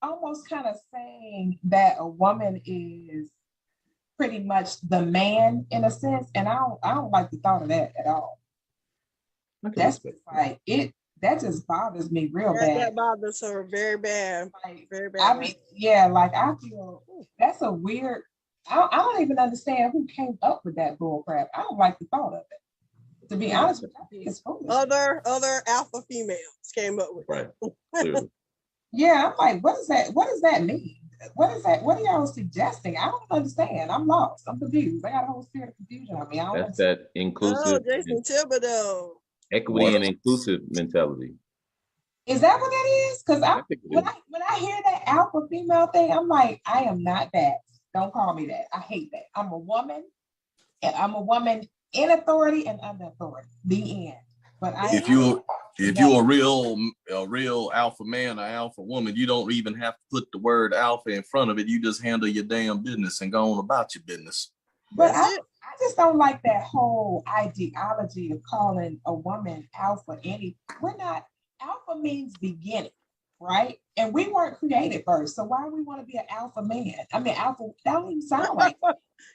almost kind of saying that a woman is pretty much the man in a sense, and I don't like the thought of that at all. That's just like it. That just bothers me real bad. That bothers her very bad. Like, very bad. Like I feel that's a weird. I don't even understand who came up with that bull crap. I don't like the thought of it. To be honest with you, I think it's foolish. Other alpha females came up with it. Yeah, I'm like, what is that? What does that mean? What is that? What are y'all suggesting? I don't understand. I'm lost. I'm confused. I got a whole spirit of confusion on me. That's that inclusive. Jason Thibodeau. Equity and inclusive mentality. Is that what that is? Because when I hear that alpha female thing, I'm like, I am not that. Don't call me that. I hate that. I'm a woman, and I'm a woman in authority and under authority. The end. But if you're a real alpha man or alpha woman, you don't even have to put the word alpha in front of it. You just handle your damn business and go on about your business. But I just don't like that whole ideology of calling a woman alpha we're not. Alpha means beginning, right? And we weren't created first. So why do we want to be an alpha man? I mean, alpha, that don't even sound like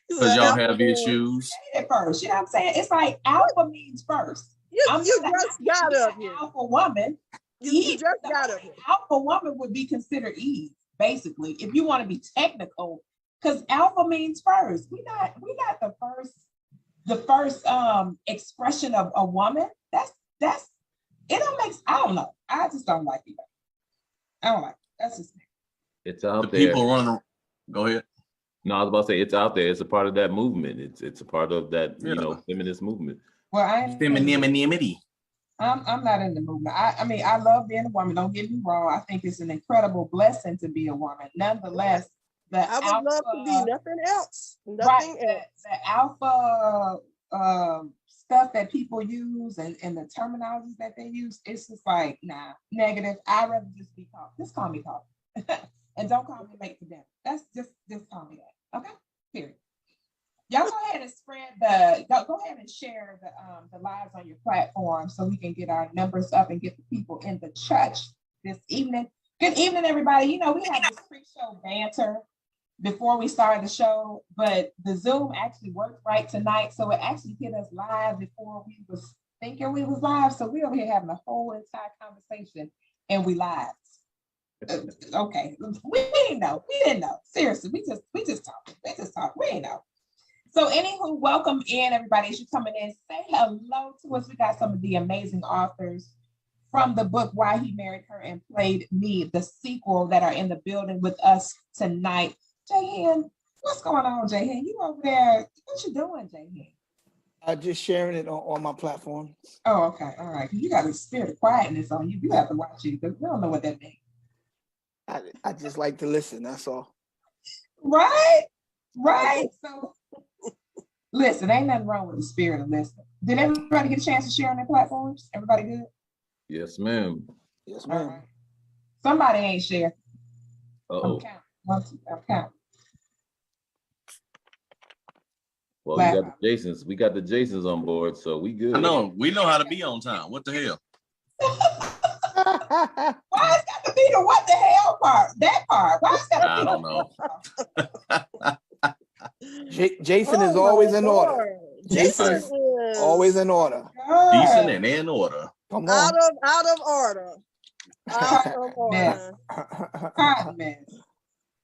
because y'all have issues. First, you know what I'm saying? It's like alpha means first. You just got up here. Alpha woman. You just got up here. Alpha woman would be considered Eve, basically, if you want to be technical, because alpha means first. We're not the first expression of a woman. That's it don't make, I don't know. I just don't like it. I don't like it. That's just me. It's out there. People running. Go ahead. No, I was about to say it's out there. It's a part of that movement. It's a part of that, feminist movement. Well, femininity. I'm not in the movement. I mean, I love being a woman. Don't get me wrong. I think it's an incredible blessing to be a woman. Nonetheless, I would love to be nothing else. Nothing else. The alpha stuff that people use and the terminologies that they use, it's just like, nah, negative. I'd rather just be called. Just call me Koffe. And don't call me late for dinner. That's just call me that. Okay? Period. Y'all go ahead and go ahead and share the lives on your platform so we can get our numbers up and get the people in the church this evening. Good evening, everybody. We had this pre-show banter before we started the show, but the Zoom actually worked right tonight. So it actually hit us live before we was thinking we was live. So we over here having a whole entire conversation and we live. Okay. We didn't know. Seriously, we just talk. We didn't know. So anywho, welcome in everybody. As you're coming in, say hello to us. We got some of the amazing authors from the book Why He Married Her and Played Me, the sequel, that are in the building with us tonight. Jayhan, what's going on, Jayhan? You over there? What you doing, Jayhan? I'm just sharing it on my platform. Oh, okay, all right. You got a spirit of quietness on you. You have to watch it because we don't know what that means. I just like to listen. That's all. Right. So, listen, ain't nothing wrong with the spirit of listening. Did everybody get a chance to share on their platforms? Everybody good? Yes, ma'am. Yes, ma'am. Right. Somebody ain't shared. Uh-oh. I'm counting. Well, we got the Jasons on board, so we good. I know. We know how to be on time. What the hell? Why is got to be the what the hell part? That part. Why is that? I don't know. Jason is always in order. Jason is always in order. Decent and in order. Come on. Out of order.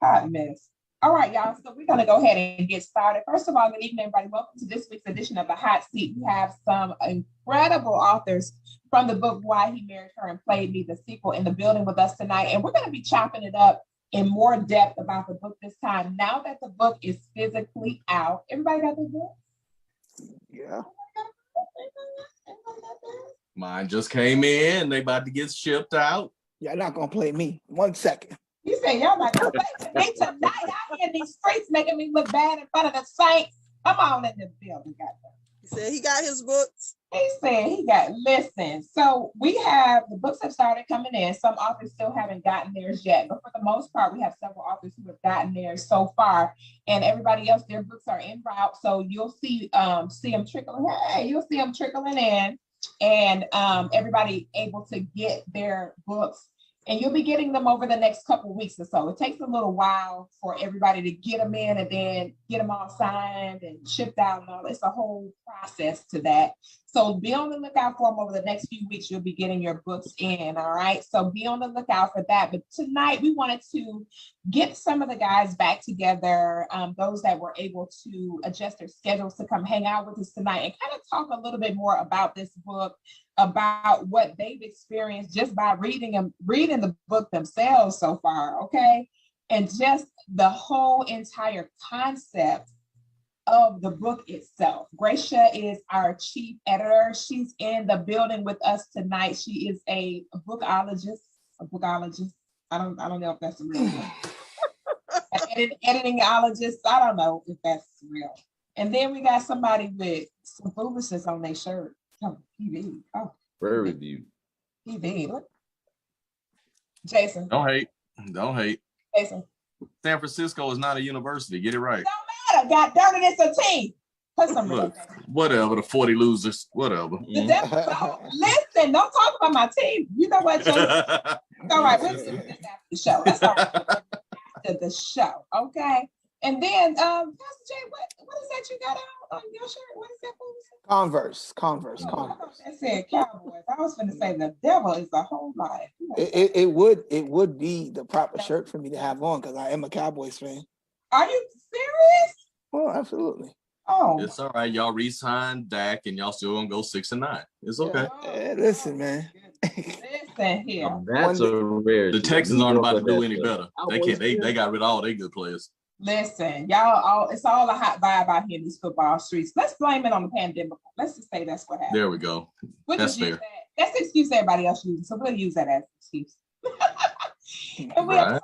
Hot mess. All right, y'all. So we're gonna go ahead and get started. First of all, good evening, everybody. Welcome to this week's edition of the Hot Seat. We have some incredible authors from the book Why He Married Her and Played Me, the sequel, in the building with us tonight, and we're gonna be chopping it up in more depth about the book this time. Now that the book is physically out, everybody got the book? Yeah. Mine just came in. They about to get shipped out. Y'all not gonna play me. 1 second. You say y'all not gonna play me tonight out here in these streets making me look bad in front of the saints. Come on in the building, goddamn. He said he got his books. He said he got, listen. So the books have started coming in. Some authors still haven't gotten theirs yet, but for the most part, we have several authors who have gotten theirs so far, and everybody else, their books are en route. So you'll see them trickling. Hey, you'll see them trickling in, and everybody able to get their books And you'll be getting them over the next couple of weeks or so. It takes a little while for everybody to get them in and then get them all signed and shipped out and all. It's a whole process to that. So be on the lookout for them over the next few weeks. You'll be getting your books in, all right? So be on the lookout for that. But tonight we wanted to get some of the guys back together, those that were able to adjust their schedules to come hang out with us tonight and kind of talk a little bit more about this book, about what they've experienced just by reading the book themselves so far, okay? And just the whole entire concept of the book itself. Gracia is our chief editor. She's in the building with us tonight. She is a bookologist. I don't know if that's a real word. Editingologist. I don't know if that's real. And then we got somebody with some foolishness on their shirt. TV. Oh, Very review. TV. Look. Jason. Don't hate. Jason. San Francisco is not a university. Get it right. Don't matter. God darn it, it's a team. Put some Look, whatever, the 40 losers, whatever. Listen, don't talk about my team. You know what, Jason? All right, we'll do this after the show. That's all right. After the show, okay? And then, Pastor Jay, what is that you got on your shirt? What is that? Converse. I said Cowboys. I was going to say the devil is a whole lot. It would be the proper shirt for me to have on because I am a Cowboys fan. Are you serious? Oh, absolutely. Oh, It's all right. Y'all re-signed Dak and y'all still gonna go 6-9. It's okay. Listen, man. Listen here. That's a rare. The Texans aren't about to do any better. They can't. They got rid of all their good players. Listen, y'all, it's all a hot vibe out here in these football streets. Let's blame it on the pandemic. Let's just say that's what happened. There we go. That's fair. That's the excuse everybody else uses, so we'll use that as an excuse. And we have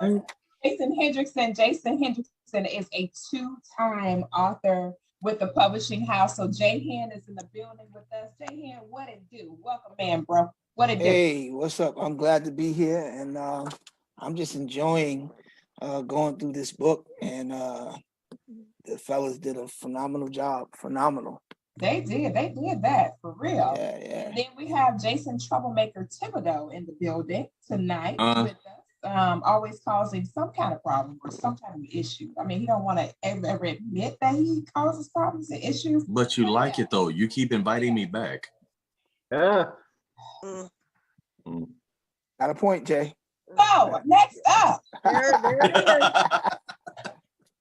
Jason Hendrickson. Jason Hendrickson is a two-time author with the publishing house. So Jay Hen is in the building with us. Jay Hen, what it do? Welcome, man, bro. What it do? Hey, what's up? I'm glad to be here, and I'm just enjoying going through this book, and the fellas did a phenomenal job. Phenomenal. They did that for real. Yeah. And then we have Jason Troublemaker Thibodeau in the building tonight with us, always causing some kind of problem or some kind of issue. I mean, he don't want to ever admit that he causes problems and issues. But you like it though. You keep inviting me back. Yeah. Got a point, Jay. So next up.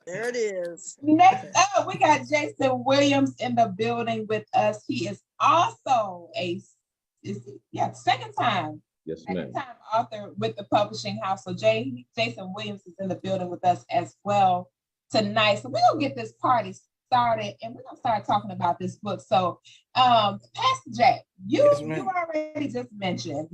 There it is. Next up, we got Jason Williams in the building with us. He is also second time author with the publishing house. So Jason Williams is in the building with us as well tonight. So we're gonna get this party started and we're gonna start talking about this book. So Pastor Jack, you already just mentioned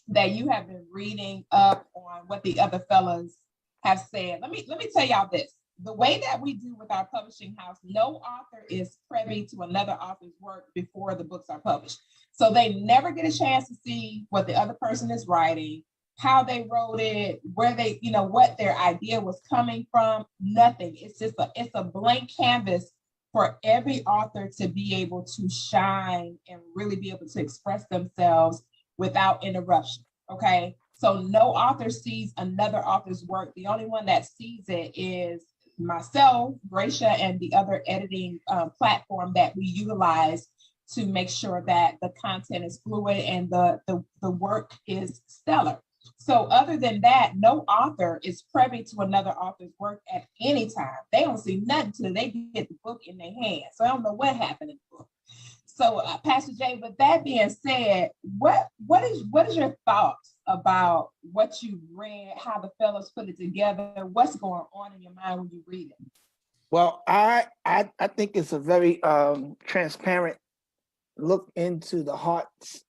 that you have been reading up on what the other fellas have said. Let me tell y'all this. The way that we do with our publishing house, no author is privy to another author's work before the books are published. So they never get a chance to see what the other person is writing, how they wrote it, where they, what their idea was coming from, nothing. It's just a blank canvas for every author to be able to shine and really be able to express themselves without interruption, okay? So no author sees another author's work. The only one that sees it is myself, Gracia, and the other editing platform that we utilize to make sure that the content is fluid and the work is stellar. So other than that, no author is privy to another author's work at any time. They don't see nothing till they get the book in their hands. So I don't know what happened in the book. So Pastor Jay, with that being said, what is your thoughts about what you read, how the fellows put it together? What's going on in your mind when you read it? Well, I think it's a very transparent look into the hearts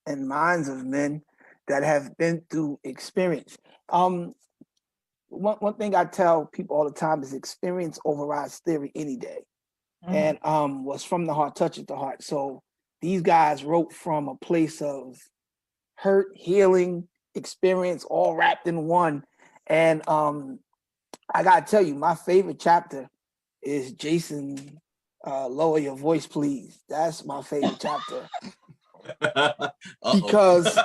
and minds of men that have been through experience. One thing I tell people all the time is experience overrides theory any day. And what's from the heart touches the heart. So these guys wrote from a place of hurt, healing, experience, all wrapped in one. And I gotta tell you, my favorite chapter is Jason, lower your voice, please. That's my favorite chapter. because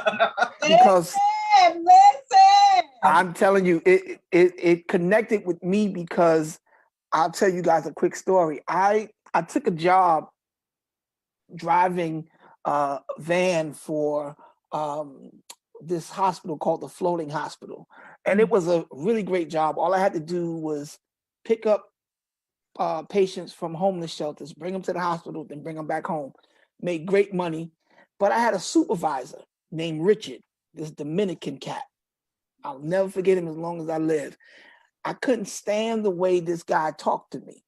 Listen. I'm telling you, it connected with me because I'll tell you guys a quick story. I took a job driving a van for this hospital called the Floating Hospital, and it was a really great job. All I had to do was pick up patients from homeless shelters, bring them to the hospital, then bring them back home. Made great money, but I had a supervisor named Richard, this Dominican cat. I'll never forget him as long as I live. I couldn't stand the way this guy talked to me.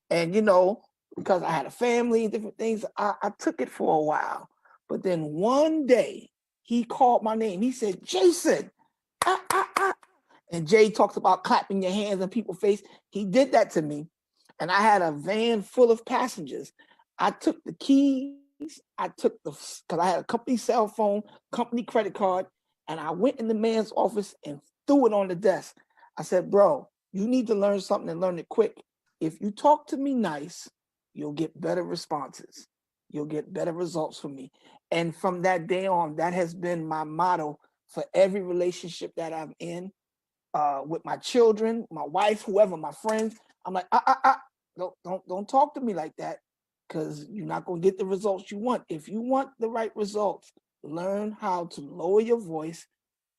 And, you know, because I had a family and different things, I took it for a while. But then one day he called my name. He said, Jason. And Jay talks about clapping your hands in people's face. He did that to me. And I had a van full of passengers. I took the keys. Because I had a company cell phone, company credit card, and I went in the man's office and threw it on the desk. I said, bro, you need to learn something and learn it quick. If you talk to me nice, you'll get better responses. You'll get better results from me. And from that day on, that has been my motto for every relationship that I'm in, with my children, my wife, whoever, my friends. I'm like, don't talk to me like that, because you're not going to get the results you want. If you want the right results, learn how to lower your voice,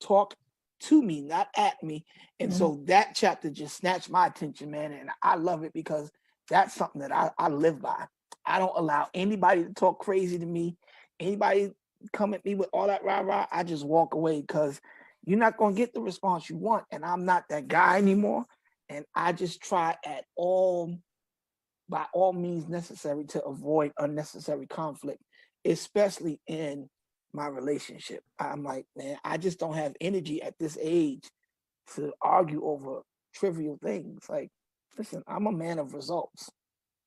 talk to me, not at me. And so that chapter just snatched my attention, man. And I love it because that's something that I live by. I don't allow anybody to talk crazy to me. Anybody come at me with all that rah-rah, I just walk away, because you're not going to get the response you want. And I'm not that guy anymore. And I just try by all means necessary to avoid unnecessary conflict, especially in my relationship. I'm like, man, I just don't have energy at this age to argue over trivial things. Like, listen, I'm a man of results.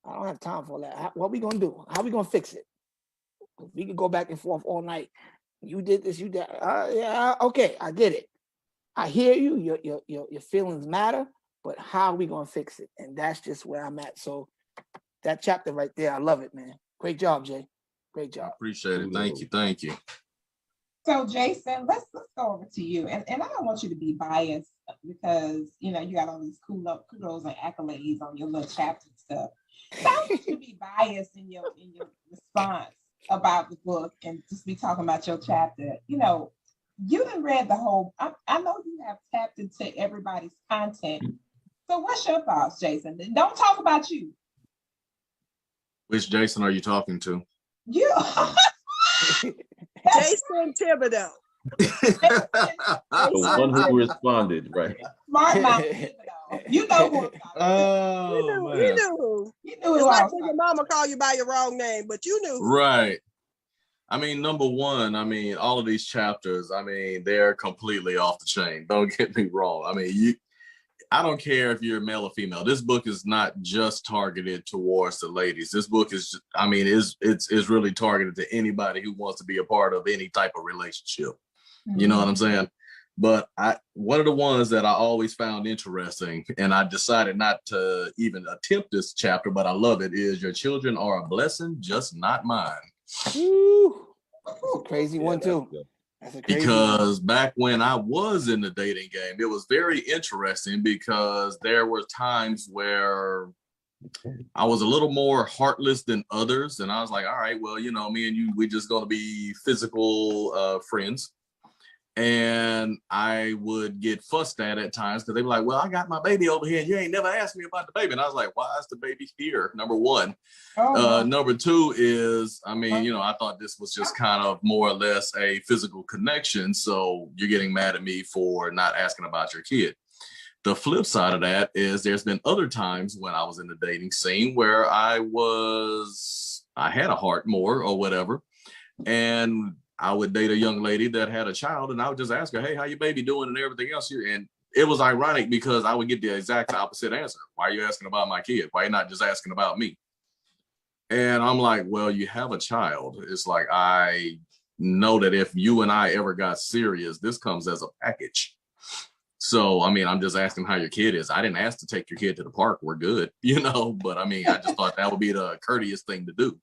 I don't have time for that. What are we going to do? How are we going to fix it? We could go back and forth all night. You did this, you did. Yeah, okay, I get it. I hear you. Your feelings matter, but how are we going to fix it? And that's just where I'm at. So that chapter right there, I love it, man. Great job, Jay. Great job. Appreciate it. Thank you. So Jason, let's go over to you. And I don't want you to be biased because you know you got all these kudos and accolades on your little chapter stuff. So I don't want you to be biased in your response about the book and just be talking about your chapter. You know, you done read the whole. I know you have tapped into everybody's content. So what's your thoughts, Jason? Don't talk about you. Which Jason are you talking to? You. Jason Thibodeau. The one who responded, right? Smart mouth. You know who I'm talking Oh, You knew who. You knew It's who I like was when talking your mama call you by your wrong name, but you knew. right. I mean, number one, I mean, all of these chapters, I mean, they're completely off the chain. Don't get me wrong. I mean, I don't care if you're male or female. This book is not just targeted towards the ladies. This book is, I mean, it's really targeted to anybody who wants to be a part of any type of relationship. You know what I'm saying? But one of the ones that I always found interesting, and I decided not to even attempt this chapter, but I love it, is your children are a blessing, just not mine. Woo. That's a crazy one too. That's a crazy Because one. back when I was in the dating game, it was very interesting because there were times where I was a little more heartless than others. And I was like, all right, well, you know, me and you, we just going to be physical friends. And I would get fussed at times because they were like, well, I got my baby over here and you ain't never asked me about the baby. And I was like, why is the baby here? Number one. Number two is, I mean, you know, I thought this was just kind of more or less a physical connection. So you're getting mad at me for not asking about your kid. The flip side of that is there's been other times when I was in the dating scene where I had a heart more or whatever. And I would date a young lady that had a child and I would just ask her, hey, how your baby doing and everything else here? And it was ironic because I would get the exact opposite answer. Why are you asking about my kid? Why are you not just asking about me? And I'm like, well, you have a child. It's like, I know that if you and I ever got serious, this comes as a package. So, I mean, I'm just asking how your kid is. I didn't ask to take your kid to the park. We're good, you know, but I mean, I just thought that would be the courteous thing to do.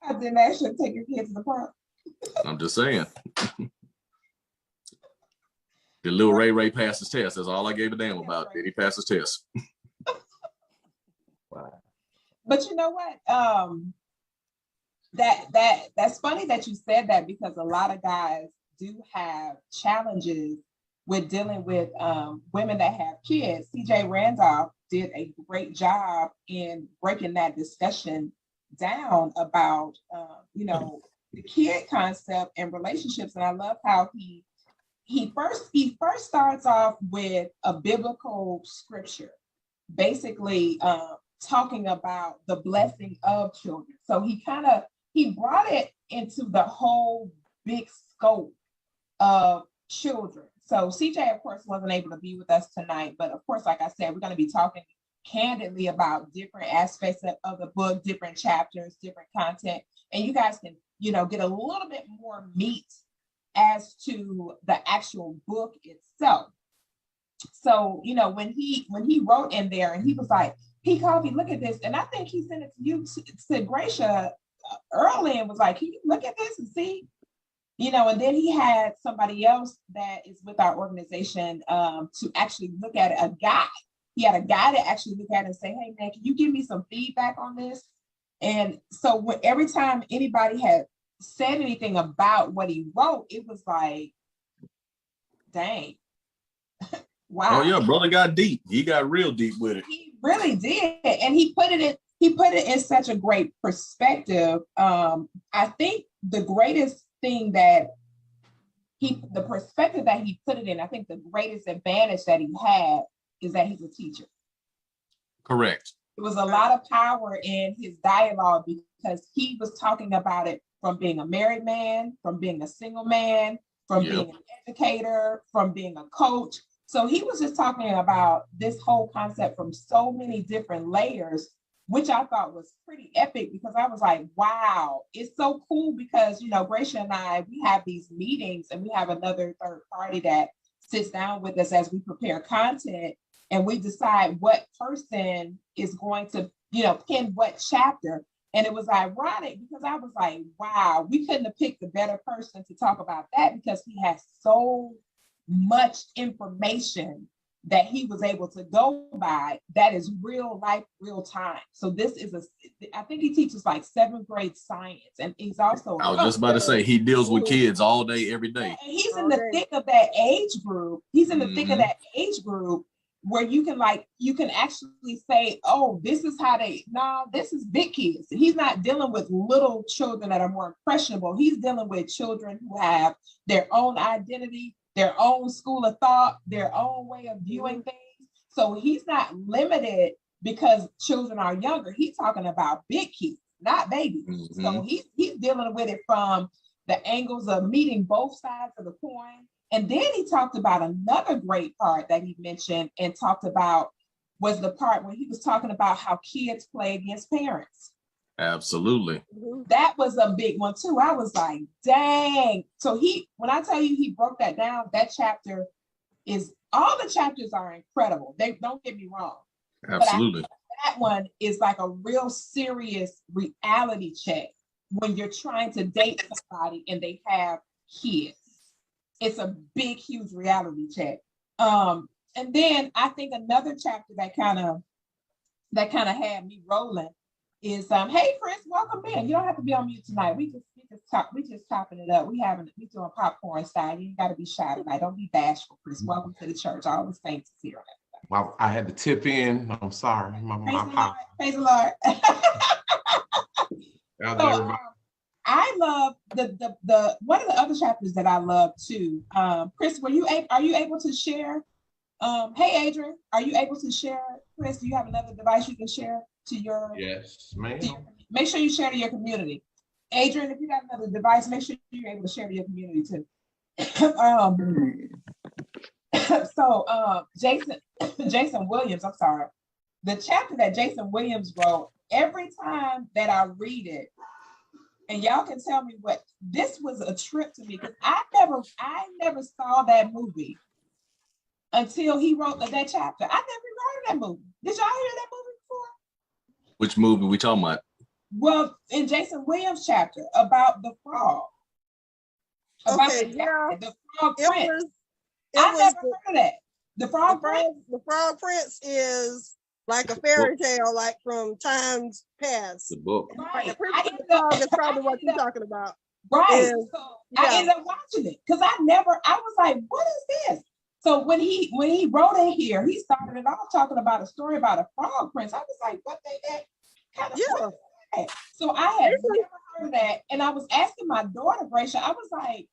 I didn't ask you to take your kid to the park. I'm just saying. Did Lil Ray pass his test? That's all I gave a damn about. Did he pass his test? Wow. But you know what? That's funny that you said that, because a lot of guys do have challenges with dealing with women that have kids. CJ Randolph did a great job in breaking that discussion down about the kid concept and relationships. And I love how he first starts off with a biblical scripture, basically talking about the blessing of children. So he brought it into the whole big scope of children. So CJ, of course, wasn't able to be with us tonight, but of course, like I said, we're going to be talking candidly about different aspects of the book, different chapters, different content, and you guys can, get a little bit more meat as to the actual book itself. So, when he wrote in there and he was like, P. Koffe, look at this. And I think he sent it to you, to Gracia early, and was like, can you look at this and see? And then he had somebody else that is with our organization to actually look at it, a guy. He had a guy to actually look at it and say, hey, man, can you give me some feedback on this? And so every time anybody had said anything about what he wrote, it was like, dang. Wow. Oh yeah, brother got deep. He got real deep with it. He really did. And he put it in such a great perspective. I think the greatest thing that the perspective that he put it in, I think the greatest advantage that he had is that he's a teacher. Correct. There was a lot of power in his dialogue because he was talking about it from being a married man, from being a single man, from being an educator, from being a coach. So he was just talking about this whole concept from so many different layers, which I thought was pretty epic, because I was like, wow, it's so cool because, Gracia and I, we have these meetings and we have another third party that sits down with us as we prepare content, and we decide what person is going to, pin what chapter. And it was ironic because I was like, wow, we couldn't have picked a better person to talk about that, because he has so much information that he was able to go by that is real life, real time. So this is I think he teaches like 7th grade science, and he's also I was just about to say he deals with kids all day, every day. And he's in the thick of that age group. He's in the thick of that age group where you can actually say, oh, this is this is big kids. He's not dealing with little children that are more impressionable. He's dealing with children who have their own identity, their own school of thought, their own way of viewing things. So he's not limited because children are younger. He's talking about big kids, not babies. So he's dealing with it from the angles of meeting both sides of the coin. And then he talked about another great part that he mentioned and talked about was the part where he was talking about how kids play against parents. Absolutely. That was a big one too. I was like, dang. So when I tell you he broke that down, that chapter all the chapters are incredible. They don't get me wrong. Absolutely. But that one is like a real serious reality check when you're trying to date somebody and they have kids. It's a big, huge reality check. And then I think another chapter that kind of had me rolling is hey Chris, welcome in. You don't have to be on mute tonight. We just chopping it up. We doing popcorn style. You ain't gotta be shy tonight. Don't be bashful, Chris. Welcome to the church. All the saints is here. Well, I had to tip in. I'm sorry. Praise the Lord. So, I love the one of the other chapters that I love too. Chris, are you able to share? Hey Adrian, are you able to share? Chris, do you have another device you can share to your? Yes, ma'am. Make sure you share to your community. Adrian, if you got another device, make sure you're able to share to your community too. So Jason Williams, I'm sorry. The chapter that Jason Williams wrote, every time that I read it, and y'all can tell me what, this was a trip to me because I never saw that movie until he wrote that chapter. I never heard of that movie. Did y'all hear that movie before? Which movie we talking about? Well, in Jason Williams' chapter about the frog. Okay, yeah. The frog prince. I was never heard of that. The Frog Prince? the Frog Prince is like a fairy tale, like from times past. The book. Like the Right. Princess and the Frog is probably what you're talking about. Right. Is- So I ended up watching it because I was like, what is this? So when he wrote it here, he started it off talking about a story about a frog prince. I was like, what that kind of Yeah. what is that? So I had never heard of that. And I was asking my daughter, Gracia, I was like,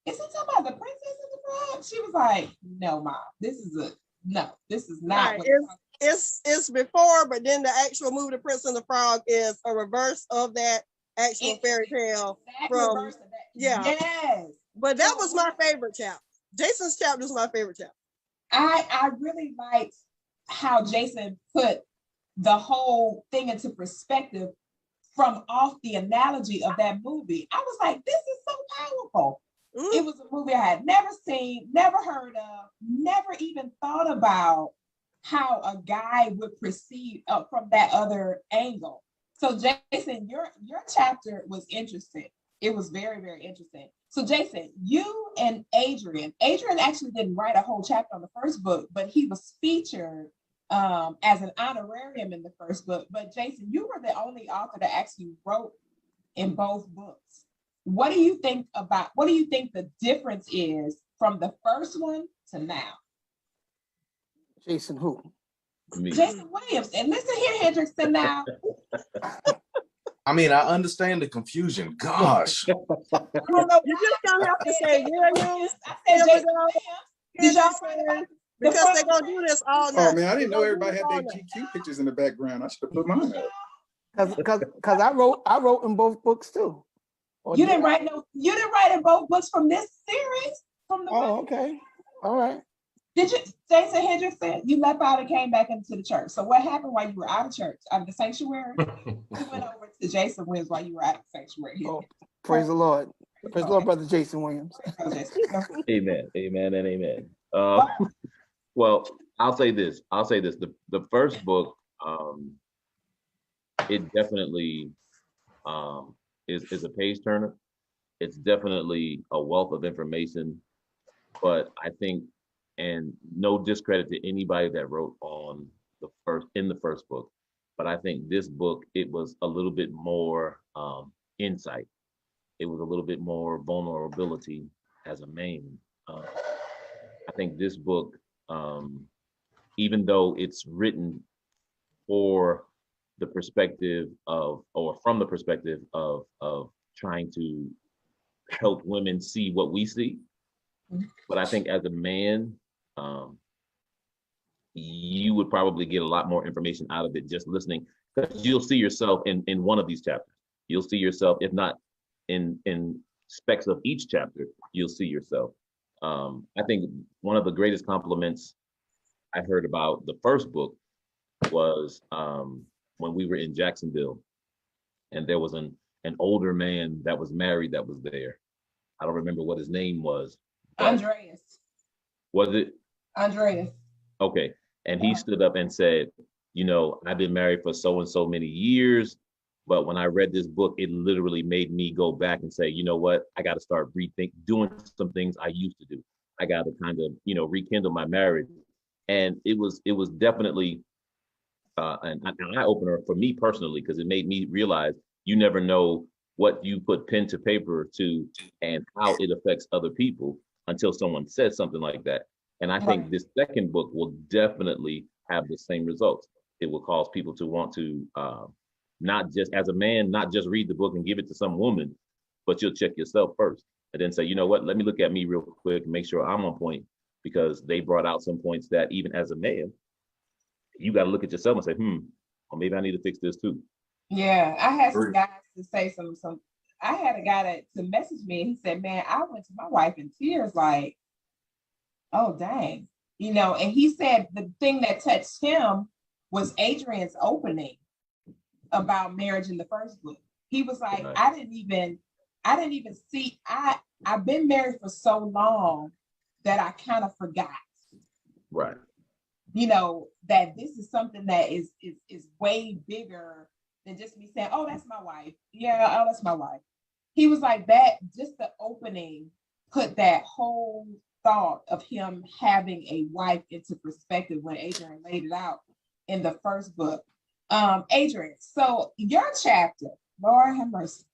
is it talking about the princess and the frog? She was like, no, Mom, this is not Right. what It's before, but then the actual movie, The Prince and the Frog, is a reverse of that actual fairy tale. From reverse of that. yeah. Yes. But that was my favorite chapter. Jason's chapter is my favorite chapter. I really liked how Jason put the whole thing into perspective from off the analogy of that movie. I was like, this is so powerful. It was a movie I had never seen, never heard of, never even thought about how a guy would perceive from that other angle. So Jason, your chapter was interesting. It was very, very interesting. So Jason, you and Adrian actually didn't write a whole chapter on the first book, but he was featured as an honorarium in the first book. But Jason, you were the only author that actually wrote in both books. What do you think the difference is from the first one to now? Jason who? Me. Jason Williams. And listen here, Hendrickson, now. I mean, I understand the confusion. Gosh. I don't know. You just don't have to say Williams. I said Jason Williams. Did y'all write about because they're gonna do this all night. Oh man, I didn't know everybody had their GQ pictures in the background. I should have put mine up. Because I wrote in both books too. Or You didn't write in both books from this series? From the Oh, okay. All right. Did you, Jason Hendrickson, you left out and came back into the church. So what happened while you were out of church, out of the sanctuary? You went over to Jason Williams while you were out of the sanctuary. Oh, praise the Lord. Praise the Lord, Brother Jason Williams. Amen. Amen and amen. Well, I'll say this. The first book, it definitely is a page turner. It's definitely a wealth of information, but I think, and no discredit to anybody that wrote in the first book, but I think this book, it was a little bit more insight. It was a little bit more vulnerability as a man. I think this book, even though it's written for the perspective of, or from the perspective of trying to help women see what we see, but I think as a man, you would probably get a lot more information out of it just listening, because you'll see yourself in one of these chapters. You'll see yourself, if not in specks of each chapter, you'll see yourself. I think one of the greatest compliments I heard about the first book was when we were in Jacksonville, and there was an older man that was married that was there. I don't remember what his name was. Andreas. Was it? Andreas. Okay. And he stood up and said, you know, I've been married for so and so many years, but when I read this book, it literally made me go back and say, you know what, I got to start doing some things I used to do. I got to kind of, rekindle my marriage. And it was definitely an eye opener for me personally, because it made me realize you never know what you put pen to paper to and how it affects other people until someone says something like that. And I think this second book will definitely have the same results. It will cause people to want to, not just as a man, not just read the book and give it to some woman, but you'll check yourself first and then say, you know what, let me look at me real quick and make sure I'm on point, because they brought out some points that even as a man, you got to look at yourself and say, well, maybe I need to fix this too. Yeah, I had some guys to say some. I had a guy to message me, and he said, man, I went to my wife in tears, like, oh, dang. And he said the thing that touched him was Adrian's opening about marriage in the first book. He was like, Right. I didn't even see, I've been married for so long that I kind of forgot. Right. That this is something that is way bigger than just me saying, oh, that's my wife. Yeah, oh, that's my wife. He was like, that, just the opening put that whole thought of him having a wife into perspective when Adrian laid it out in the first book. Adrian, so your chapter, Lord have mercy.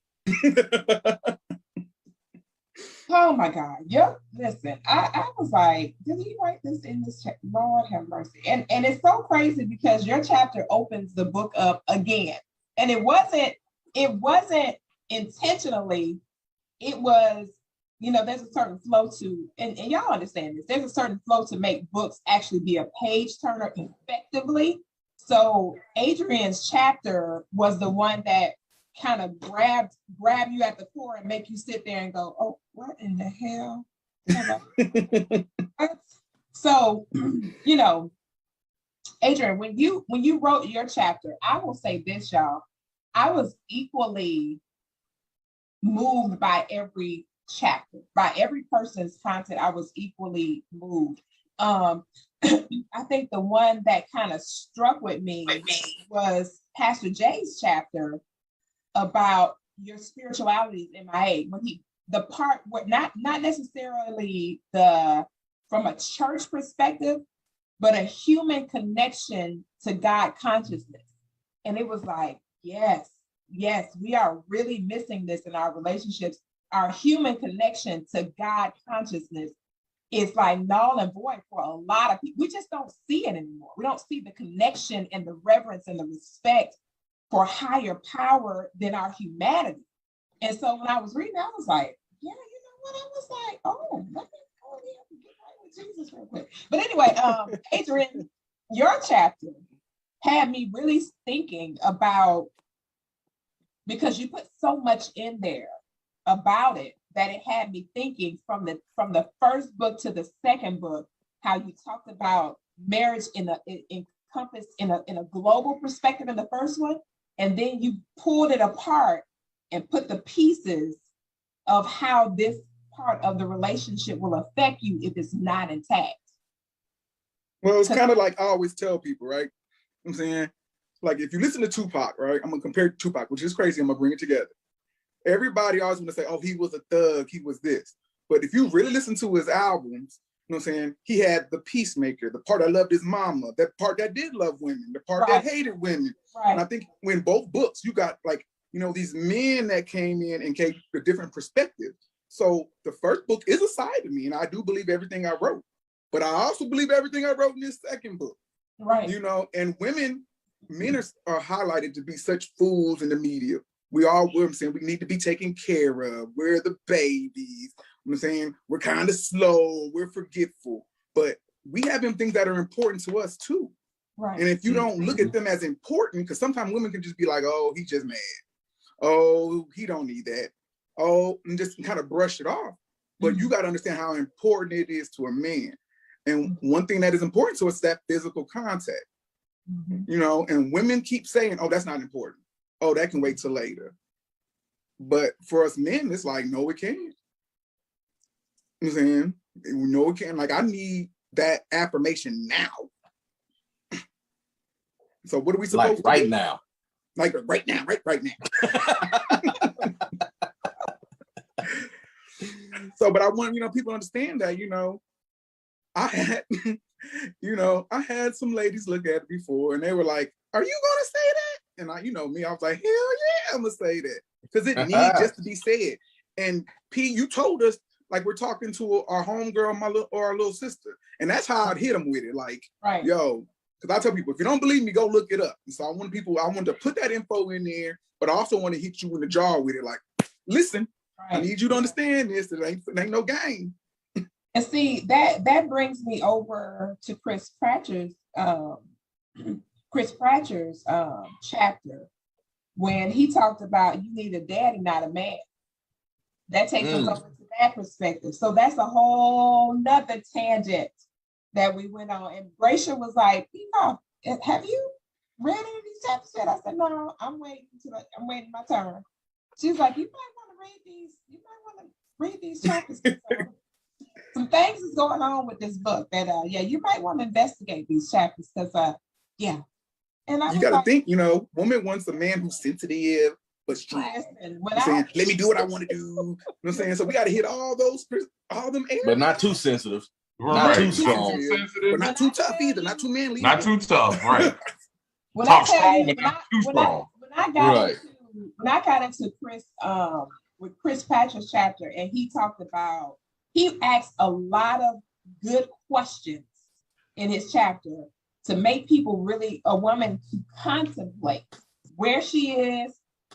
Oh my God. Yep. Listen, I was like, did he write this in this chapter? Lord have mercy. And it's so crazy because your chapter opens the book up again. And it wasn't intentionally, it was, there's a certain flow to, and y'all understand this, there's a certain flow to make books actually be a page turner effectively. So Adrian's chapter was the one that kind of grab you at the core and make you sit there and go, oh, what in the hell? So, Adrian, when you wrote your chapter, I will say this, y'all, I was equally moved by every chapter, by every person's content. I was equally moved. I think the one that kind of struck with me was Pastor Jay's chapter about your spirituality in MIA, when the part where not necessarily from a church perspective, but a human connection to God consciousness. And it was like, yes, we are really missing this in our relationships. Our human connection to God consciousness is like null and void for a lot of people. We just don't see it anymore. We don't see the connection and the reverence and the respect for higher power than our humanity. And so when I was reading, I was like, yeah, you know what? I was like, oh, let me go ahead and get right with Jesus real quick. But anyway, Adrian, your chapter had me really thinking about, because you put so much in there about it, that it had me thinking from the first book to the second book, how you talked about marriage encompassed in a global perspective in the first one, and then you pulled it apart and put the pieces of how this part of the relationship will affect you if it's not intact. Well, it's kind of like I always tell people, right? I'm saying, like, if you listen to Tupac, right? I'm gonna compare Tupac, which is crazy. I'm gonna bring it together. Everybody always want to say, oh, he was a thug, he was this. But if you really listen to his albums, you know what I'm saying? He had the peacemaker, the part that loved his mama, that part that did love women, the part that hated women. Right. And I think when both books, you got like, these men that came in and gave a different perspective. So the first book is a side to me, and I do believe everything I wrote. But I also believe everything I wrote in this second book. Right. And men are highlighted to be such fools in the media. I'm saying we need to be taken care of. We're the babies. I'm saying we're kind of slow, we're forgetful, but we have them things that are important to us too. Right. And if you don't look at them as important, because sometimes women can just be like, oh, he's just mad. Oh, he don't need that. Oh, and just kind of brush it off. But you got to understand how important it is to a man. And one thing that is important to us is that physical contact. And women keep saying, oh, that's not important. Oh, that can wait till later. But for us men, it's like, no, it can't. You know what I'm saying? No, it can't. Like, I need that affirmation now. So what are we supposed to do? Right now. Like right now. So, but I want, people to understand that, I had, I had some ladies look at it before and they were like, are you going to say that? And I was like, hell yeah, I'm going to say that. Because it needs just to be said. And P, you told us, like, we're talking to our homegirl, or our little sister. And that's how I'd hit them with it. Like, yo, because I tell people, if you don't believe me, go look it up. And so I wanted to put that info in there, but I also want to hit you in the jaw with it. Like, listen, I need you to understand this. It ain't no game. And see, that brings me over to Chris Pratcher's chapter, when he talked about you need a daddy, not a man. That takes us over to that perspective. So that's a whole nother tangent that we went on. And Gracia was like, have you read any of these chapters yet? I said, no, I'm waiting my turn. She's like, you might want to read these chapters. Some things is going on with this book that you might want to investigate these chapters because and I you got to think, woman wants a man who's sensitive, but strong. Listen, I'm saying, let me do what I want to do. You know what I'm saying? So we got to hit all them areas. But not too sensitive. Right. too strong. But not too tough either. Not too manly. Not too tough, right? When Talk I tell strong, you, but when I, not too when I, strong. Right. when I got into Chris, with Chris Patrick's chapter, and he asked a lot of good questions in his chapter to make people a woman to contemplate where she is,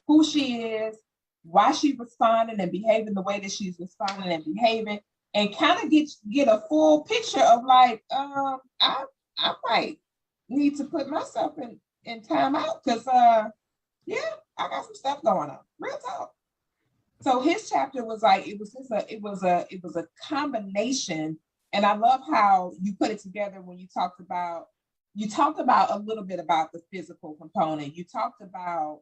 who she is, why she's responding and behaving the way that she's responding and behaving, and kind of get a full picture of like, I might need to put myself in time out because yeah, I got some stuff going on. Real talk. So his chapter was like, it was a combination, and I love how you put it together when you talked about a little bit about the physical component. You talked about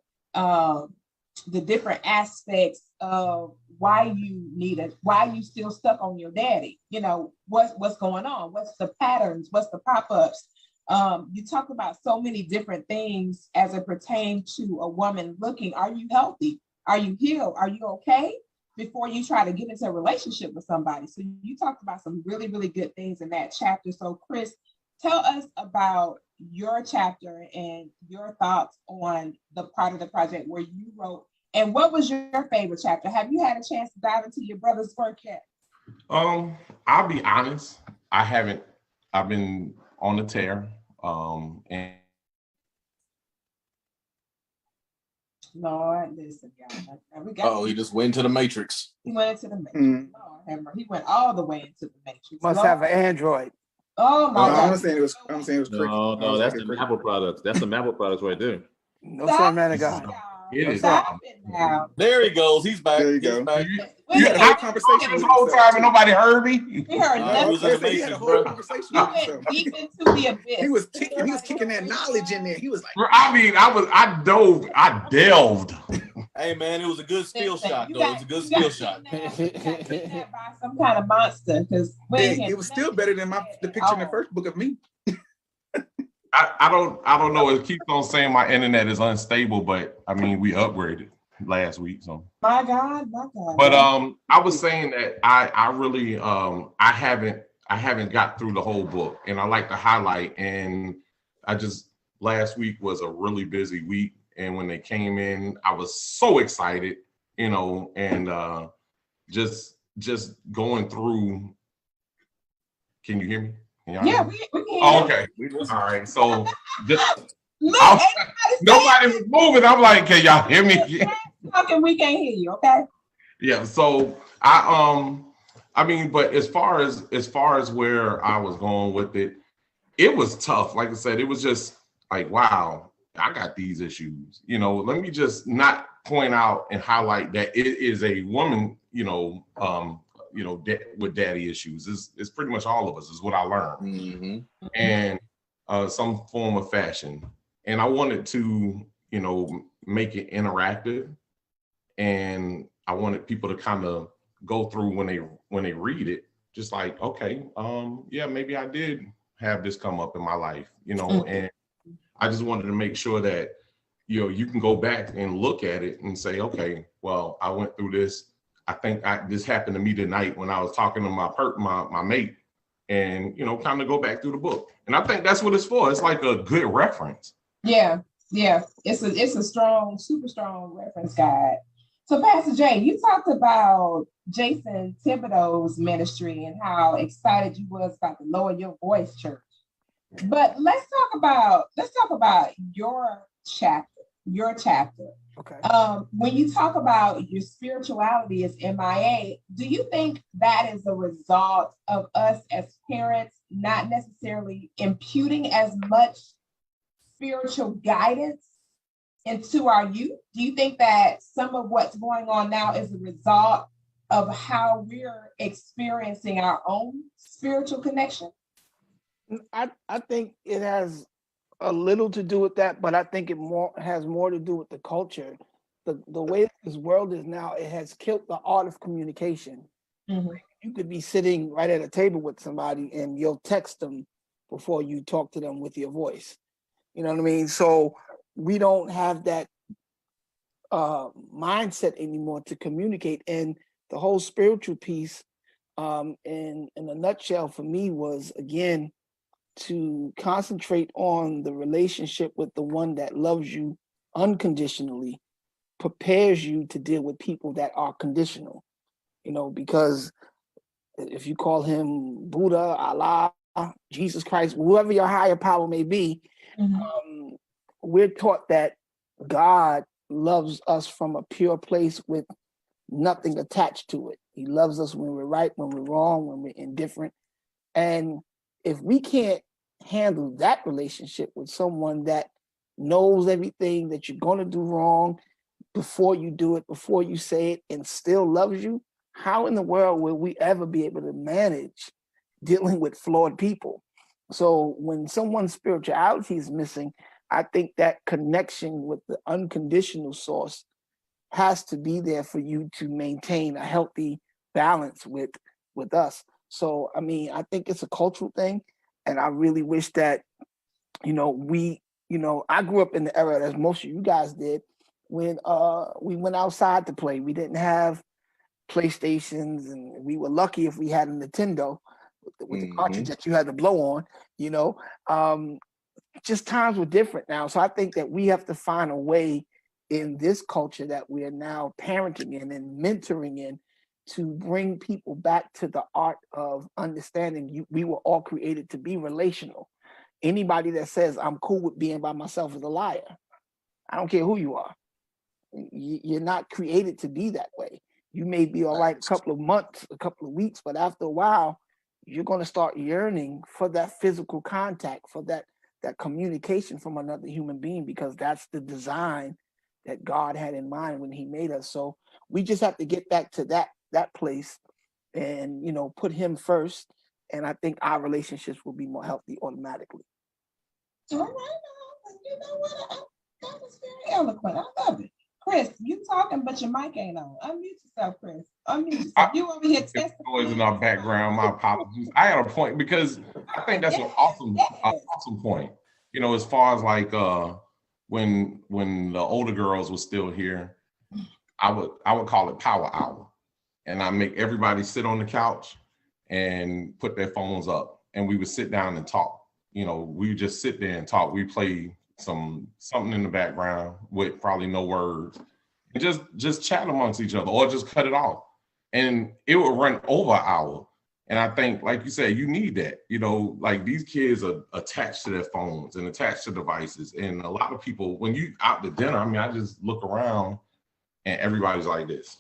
the different aspects of why you still stuck on your daddy. You know, what's going on? What's the patterns? What's the pop-ups? You talked about so many different things as it pertains to a woman looking, are you healthy? Are you healed? Are you okay? Before you try to get into a relationship with somebody. So you talked about some really, really good things in that chapter. So Chris, tell us about your chapter and your thoughts on the part of the project where you wrote, and what was your favorite chapter? Have you had a chance to dive into your brother's work yet? I'll be honest. I haven't. I've been on the tear. And Lord, listen, y'all. He just went into the Matrix. He went into the Matrix. Lord, he went all the way into the Matrix. Must have an Android. Oh my God! I'm saying it was cricket. No, that's the Apple products. That's the Apple products right there. No, sir, man of God. it is. Stop it now. There he goes. He's back. There you He's go. back. You had a whole conversation This with whole himself, time and nobody heard me. We heard He was in the nothing. He had a Matrix, whole bro. conversation He with went himself. deep into the abyss. He was kicking that knowledge in there. He was like, I mean, I delved. Hey man, it was a good skill Listen, shot you though. got- It was a good you got skill shot. kidnapped by some kind of monster because it was still better than the picture in the first book of me. I don't know. It keeps on saying my internet is unstable, but I mean, we upgraded last week, so. My God. But I was saying that I really I haven't got through the whole book, and I like to highlight. And last week was a really busy week, and when they came in, I was so excited, you know, and just going through. Can you hear me? Yeah, we can hear Oh, you. okay. All right. So just Look, nobody was moving. I'm like, can y'all hear me? talking, we can't hear you. Okay. Yeah. So I mean, but as far as where I was going with it, it was tough. Like I said, it was just like, wow, I got these issues. You know, let me just not point out and highlight that it is a woman, with daddy issues. It's pretty much all of us, is what I learned. Mm-hmm. And some form of fashion. And I wanted to, make it interactive. And I wanted people to kind of go through when they read it, just like, okay, yeah, maybe I did have this come up in my life, and I just wanted to make sure that, you can go back and look at it and say, okay, well, I went through this. I think this happened to me tonight when I was talking to my mate, and, kind of go back through the book. And I think that's what it's for. It's like a good reference. Yeah. It's a strong, super strong reference guide. So Pastor Jay, you talked about Jason Thibodeau's ministry and how excited you was about the Lower Your Voice Church. But let's talk about your chapter. Okay. When you talk about your spirituality as MIA, do you think that is a result of us as parents not necessarily imputing as much spiritual guidance into our youth? Do you think that some of what's going on now is a result of how we're experiencing our own spiritual connection? I think it has a little to do with that, but I think it has more to do with the culture. The way this world is now, it has killed the art of communication. Mm-hmm. You could be sitting right at a table with somebody and you'll text them before you talk to them with your voice. You know what I mean? So we don't have that mindset anymore to communicate. And the whole spiritual piece, in a nutshell, for me was, again, to concentrate on the relationship with the one that loves you unconditionally, prepares you to deal with people that are conditional. Because if you call him Buddha, Allah, Jesus Christ, whoever your higher power may be, we're taught that God loves us from a pure place with nothing attached to it. He loves us when we're right, when we're wrong, when we're indifferent. And if we can't handle that relationship with someone that knows everything that you're going to do wrong before you do it, before you say it, and still loves you, how in the world will we ever be able to manage dealing with flawed people? So when someone's spirituality is missing, I think that connection with the unconditional source has to be there for you to maintain a healthy balance with us. So, I mean, I think it's a cultural thing. And I really wish that, I grew up in the era, as most of you guys did, when we went outside to play. We didn't have PlayStations, and we were lucky if we had a Nintendo with the cartridge that you had to blow on. Just times were different now. So I think that we have to find a way in this culture that we are now parenting in and mentoring in to bring people back to the art of understanding we were all created to be relational. Anybody that says I'm cool with being by myself is a liar. I don't care who you are. You're not created to be that way. You may be all right a couple of months, a couple of weeks, but after a while, you're going to start yearning for that physical contact, for that communication from another human being, because that's the design that God had in mind when he made us. So we just have to get back to that place and, put him first. And I think our relationships will be more healthy automatically. All right. You know what? That was very eloquent. I love it. Chris, you talking, but your mic ain't on. Unmute yourself, Chris. Unmute yourself. You over here testing. Noise in our background. My apologies. I had a point because I think that's an awesome point. As far as like when the older girls were still here, I would call it power hour, and I make everybody sit on the couch and put their phones up, and we would sit down and talk. We would just sit there and talk. We play something in the background with probably no words, and just chat amongst each other, or just cut it off, and it would run over an hour. And I think, like you said, you need that. Like these kids are attached to their phones and attached to devices, and a lot of people, when you out to dinner, I mean, I just look around and everybody's like this,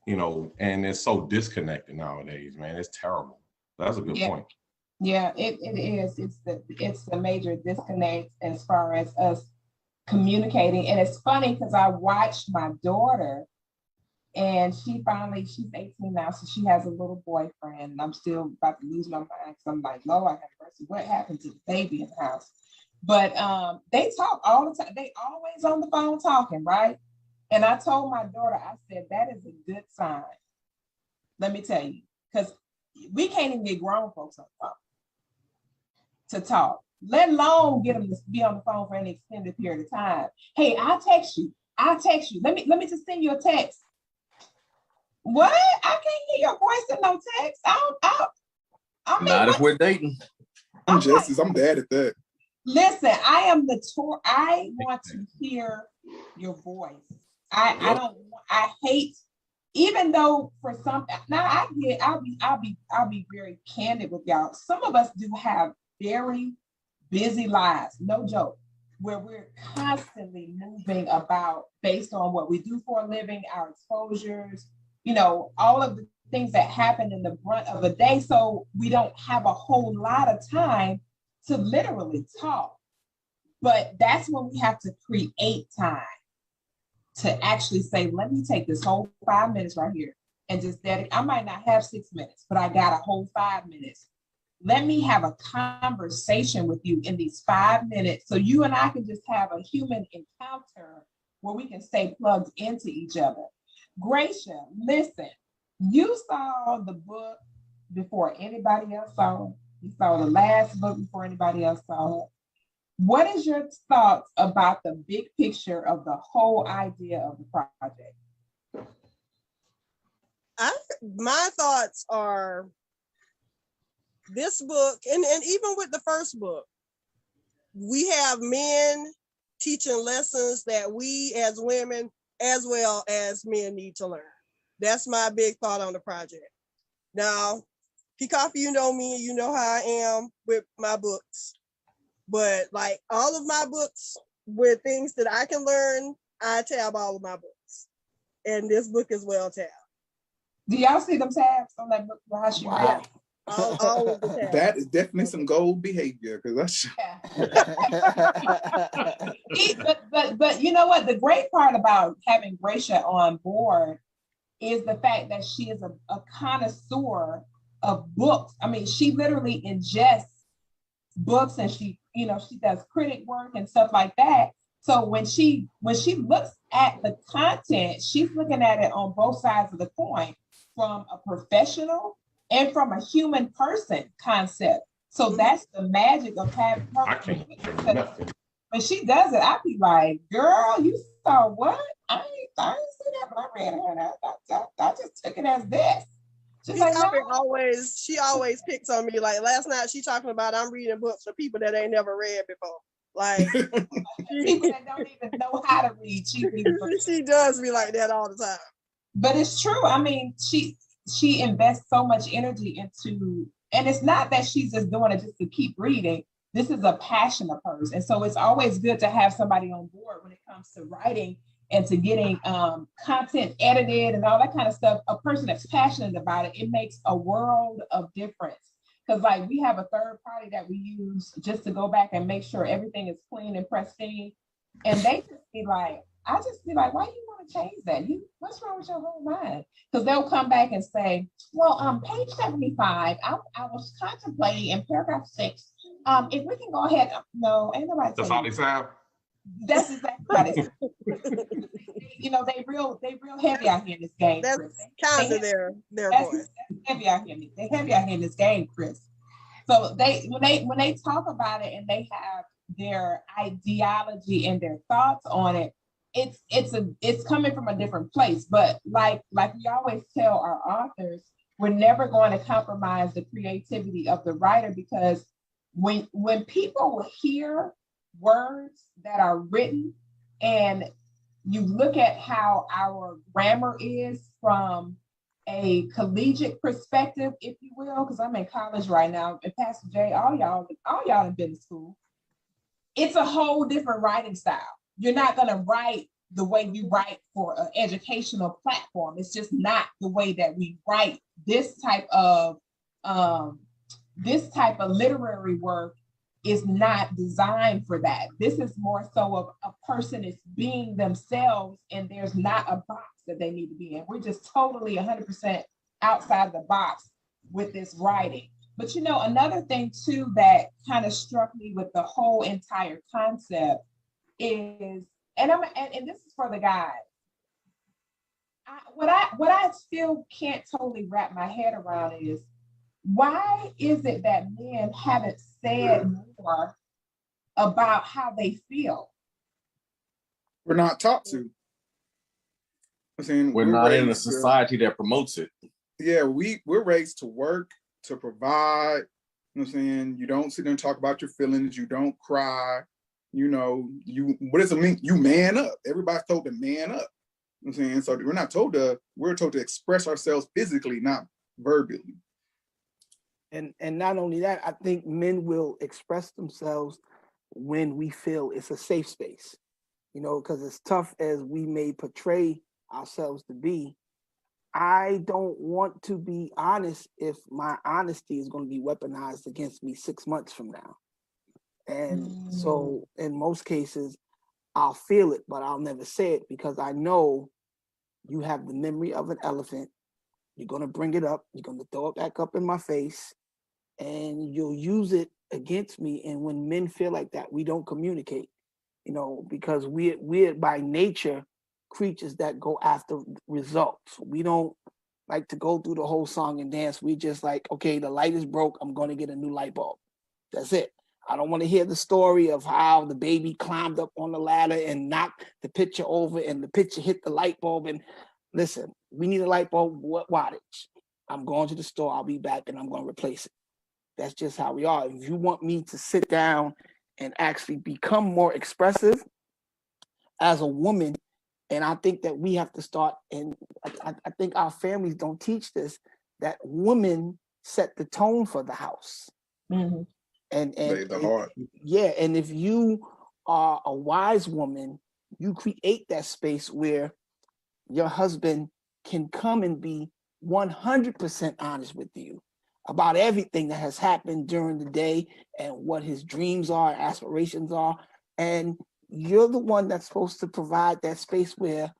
and it's so disconnected nowadays, man. It's terrible. That's a good point. Yeah, it is. It's the major disconnect as far as us communicating. And it's funny because I watched my daughter, and she's 18 now, so she has a little boyfriend. And I'm still about to lose my mind because I'm like, Lord, I have mercy. What happened to the baby in the house? But they talk all the time. They always on the phone talking, right? And I told my daughter, I said, that is a good sign. Let me tell you, because we can't even get grown folks on the phone to talk, let alone get them to be on the phone for an extended period of time. Hey, I'll text you. Let me just send you a text. What? I can't hear your voice in no text. I mean, not if we're dating. I'm bad at that. Listen, I want to hear your voice. I hate, even though for some, now I'll be very candid with y'all. Some of us do have very busy lives, no joke, where we're constantly moving about based on what we do for a living, our exposures, all of the things that happen in the brunt of a day. So we don't have a whole lot of time to literally talk. But that's when we have to create time to actually say, let me take this whole 5 minutes right here and just dedicate. I might not have 6 minutes, but I got a whole 5 minutes. Let me have a conversation with you in these 5 minutes so you and I can just have a human encounter where we can stay plugged into each other. Gracia, listen, you saw the book before anybody else saw it. You saw the last book before anybody else saw it. What is your thoughts about the big picture of the whole idea of the project? My thoughts are this book, and even with the first book, we have men teaching lessons that we as women as well as men need to learn. That's my big thought on the project. Now, Koffe, you know me, you know how I am with my books. But like all of my books with things that I can learn, I tab all of my books. And this book is well tabbed. Do y'all see them tabs on that book? How she Wow. read? All of the tabs. That is definitely some gold behavior, because that's But you know what? The great part about having Gracia on board is the fact that she is a connoisseur of books. I mean, she literally ingests books, and she does critic work and stuff like that. So when she looks at the content, she's looking at it on both sides of the coin, from a professional and from a human person concept. So that's the magic of having her. I can't do nothing. When she does it, I be like, girl, you saw what? I ain't see that, but I read it. I just took it as this. She's like, no. She always picks on me. Like last night, she talking about I'm reading books for people that ain't never read before. Like people that don't even know how to read. She does me like that all the time. But it's true. I mean, she invests so much energy into, and it's not that she's just doing it just to keep reading. This is a passion of hers. And so it's always good to have somebody on board when it comes to writing and to getting content edited and all that kind of stuff. A person that's passionate about it, it makes a world of difference. Because like we have a third party that we use just to go back and make sure everything is clean and pristine. And they just be like, I just be like, why do you want to change that? What's wrong with your whole mind? Because they'll come back and say, well, page 75, I was contemplating in paragraph 6. If we can go ahead, no, ain't nobody. That's all they sound. That's exactly what it is. They real heavy out here in this game. That's kind of their voice. Heavy out here. They heavy out here in this game, Chris. So when they talk about it and they have their ideology and their thoughts on it, it's coming from a different place. But like we always tell our authors, we're never going to compromise the creativity of the writer, because when people hear words that are written and you look at how our grammar is from a collegiate perspective, if you will, because I'm in college right now, and Pastor Jay, all y'all have been to school. It's a whole different writing style. You're not going to write the way you write for an educational platform. It's just not the way that we write. This type of literary work is not designed for that. This is more so of a person is being themselves, and there's not a box that they need to be in. We're just totally 100% outside the box with this writing. But another thing too that kind of struck me with the whole entire concept is, and this is for the guys. What I still can't totally wrap my head around is, why is it that men haven't said more about how they feel? We're not taught to. I'm saying we're not in a society that promotes it. Yeah, we're raised to work, to provide. You know what I'm saying? You don't sit there and talk about your feelings. You don't cry. What does it mean? You man up. Everybody's told to man up. You know what I'm saying? So we're told to express ourselves physically, not verbally. And not only that, I think men will express themselves when we feel it's a safe space, because as tough as we may portray ourselves to be, I don't want to be honest if my honesty is going to be weaponized against me 6 months from now. And so in most cases, I'll feel it, but I'll never say it, because I know you have the memory of an elephant. You're going to bring it up. You're going to throw it back up in my face, and you'll use it against me. And when men feel like that, we don't communicate, because we're by nature creatures that go after results. We don't like to go through the whole song and dance. We just like, okay, the light is broke. I'm going to get a new light bulb. That's it. I don't want to hear the story of how the baby climbed up on the ladder and knocked the picture over and the picture hit the light bulb. And listen, we need a light bulb, what wattage? I'm going to the store, I'll be back and I'm going to replace it. That's just how we are. If you want me to sit down and actually become more expressive as a woman, and I think that we have to start, and I think our families don't teach this, that women set the tone for the house. Mm-hmm. And the heart. Yeah, and if you are a wise woman, you create that space where your husband can come and be 100% honest with you about everything that has happened during the day and what his dreams are, aspirations are. And you're the one that's supposed to provide that space where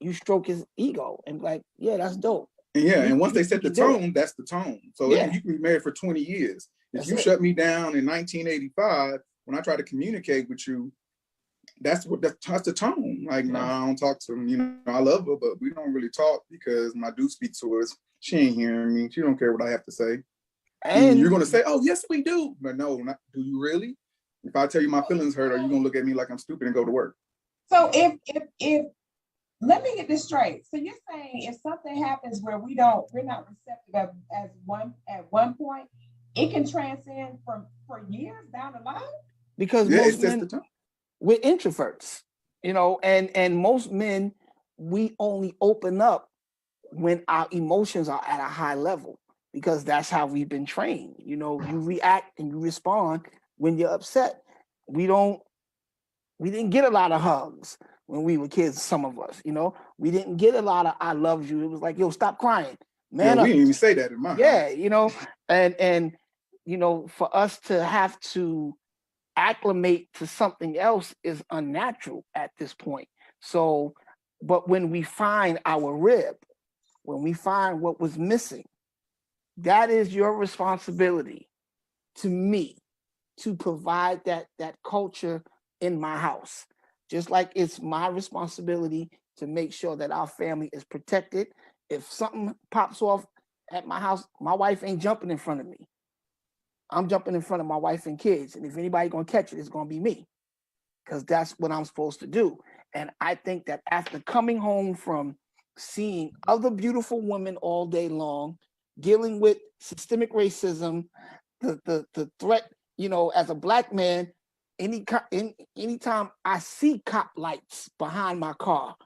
you stroke his ego and be like, yeah, that's dope. And yeah, and once they set the tone, that's the tone. So Yeah. you can be married for 20 years. If That's you it. shut me down in 1985, when I try to communicate with you, that's the tone. Like, Yeah. nah, I don't talk to him. You know, I love her, but we don't really talk because when I do speak to her, she ain't hearing me. She don't care what I have to say. And you're gonna say, "Oh, yes, we do," but no, do you really? If I tell you my feelings hurt, are you gonna look at me like I'm stupid and go to work? So if let me get this straight. So you're saying if something happens where we're not receptive at one point, it can transcend for years down the line? Because Yeah, most it's just men, the tone. we're introverts, you know, and most men, we only open up when our emotions are at a high level, because that's how we've been trained. You know, you react and you respond when you're upset. We didn't get a lot of hugs when we were kids, some of us, you know. We didn't get a lot of I love you. It was like, yo, stop crying, Yeah, man. we didn't even say that in my Yeah, house. you know, and you know, for us to have to acclimate to something else is unnatural at this point. So, but when we find our rib, when we find what was missing, that is your responsibility to me to provide that culture in my house. Just like it's my responsibility to make sure that our family is protected. If something pops off at my house, my wife ain't jumping in front of me. I'm jumping in front of my wife and kids. And if anybody gonna catch it, it's gonna be me. Because that's what I'm supposed to do. And I think that after coming home from seeing other beautiful women all day long, dealing with systemic racism, the threat, you know, as a Black man, anytime I see cop lights behind my car,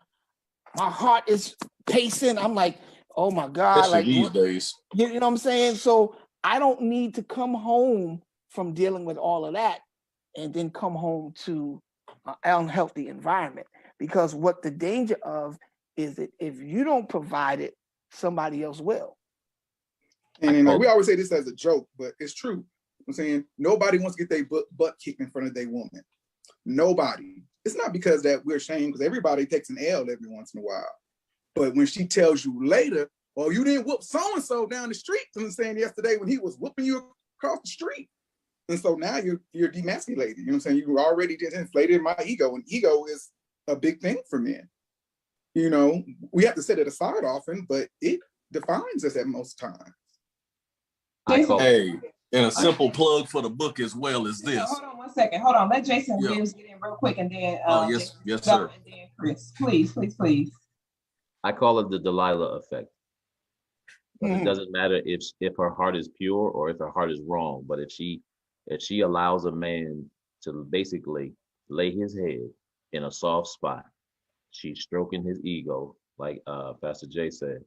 my heart is pacing. I'm like, oh my God. Especially Like, these days. you know what I'm saying? So I don't need to come home from dealing with all of that and then come home to an unhealthy environment. Because what the danger of is that if you don't provide it, somebody else will. And then, like, we always say this as a joke, but it's true. I'm saying nobody wants to get their butt kicked in front of their woman. Nobody. It's not because that we're ashamed, because everybody takes an L every once in a while. But when she tells you later, "Oh, you didn't whoop so-and-so down the street," I'm saying, yesterday when he was whooping you across the street. And so now you're demasculated. You know what I'm saying? You already just inflated my ego, and ego is a big thing for men. You know, we have to set it aside often, but it defines us at most times. Hey, and a simple plug for the book as well as this. Hold on one second. Hold on. Let Jason Williams get in real quick, and then yes, sir. And then Chris, please. I call it the Delilah effect. It doesn't matter if her heart is pure or if her heart is wrong, but if she allows a man to basically lay his head in a soft spot, she's stroking his ego, like Pastor Jay said.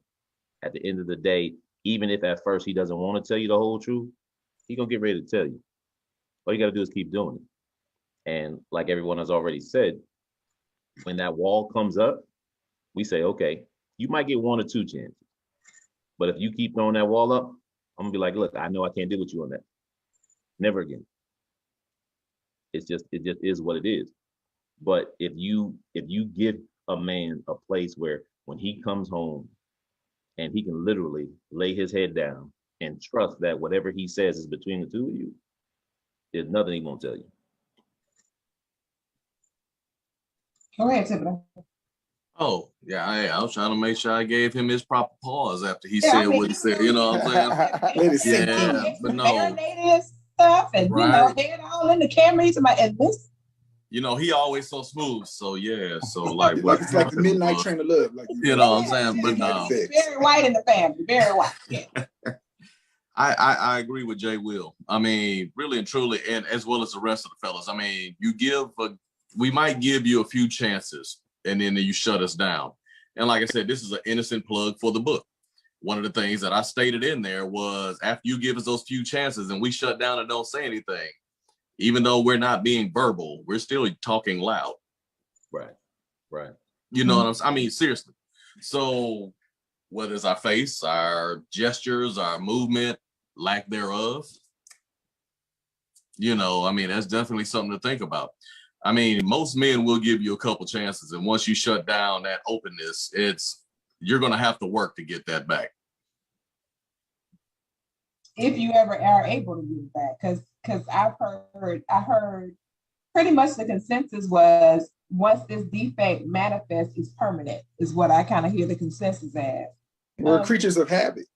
At the end of the day, even if at first he doesn't want to tell you the whole truth, he's gonna get ready to tell you. All you gotta do is keep doing it. And like everyone has already said, when that wall comes up, we say, okay, you might get 1 or 2 chances. But if you keep throwing that wall up, I'm gonna be like, look, I know I can't deal with you on that. Never again. It just is what it is. But if you give a man a place where when he comes home and he can literally lay his head down and trust that whatever he says is between the two of you, there's nothing he won't tell you. Go ahead, Tiffany. Oh, yeah, I was trying to make sure I gave him his proper pause after he said what he said. You know what I'm saying? Let it sink in. But no. stuff, and you know, Right. head all in the camera. He's like, and this. You know, he always so smooth. So yeah. So like Like what it's like the happened midnight was, train of love. Like you know what I'm saying? But no. Very white in the family. Very white. Yeah. I agree with Jay Will. I mean, really and truly, and as well as the rest of the fellas. I mean, we might give you a few chances, and then you shut us down. And like I said, this is an innocent plug for the book. One of the things that I stated in there was after you give us those few chances and we shut down and don't say anything, even though we're not being verbal, we're still talking loud. Right. Right. You know what I'm saying? I mean, seriously. So whether it's our face, our gestures, our movement, lack thereof, you know, I mean, that's definitely something to think about. I mean, most men will give you a couple chances, and once you shut down that openness, you're going to have to work to get that back. If you ever are able to get it back, because I heard pretty much the consensus was once this defect manifests, it's permanent, is what I kind of hear the consensus as. We're creatures of habit.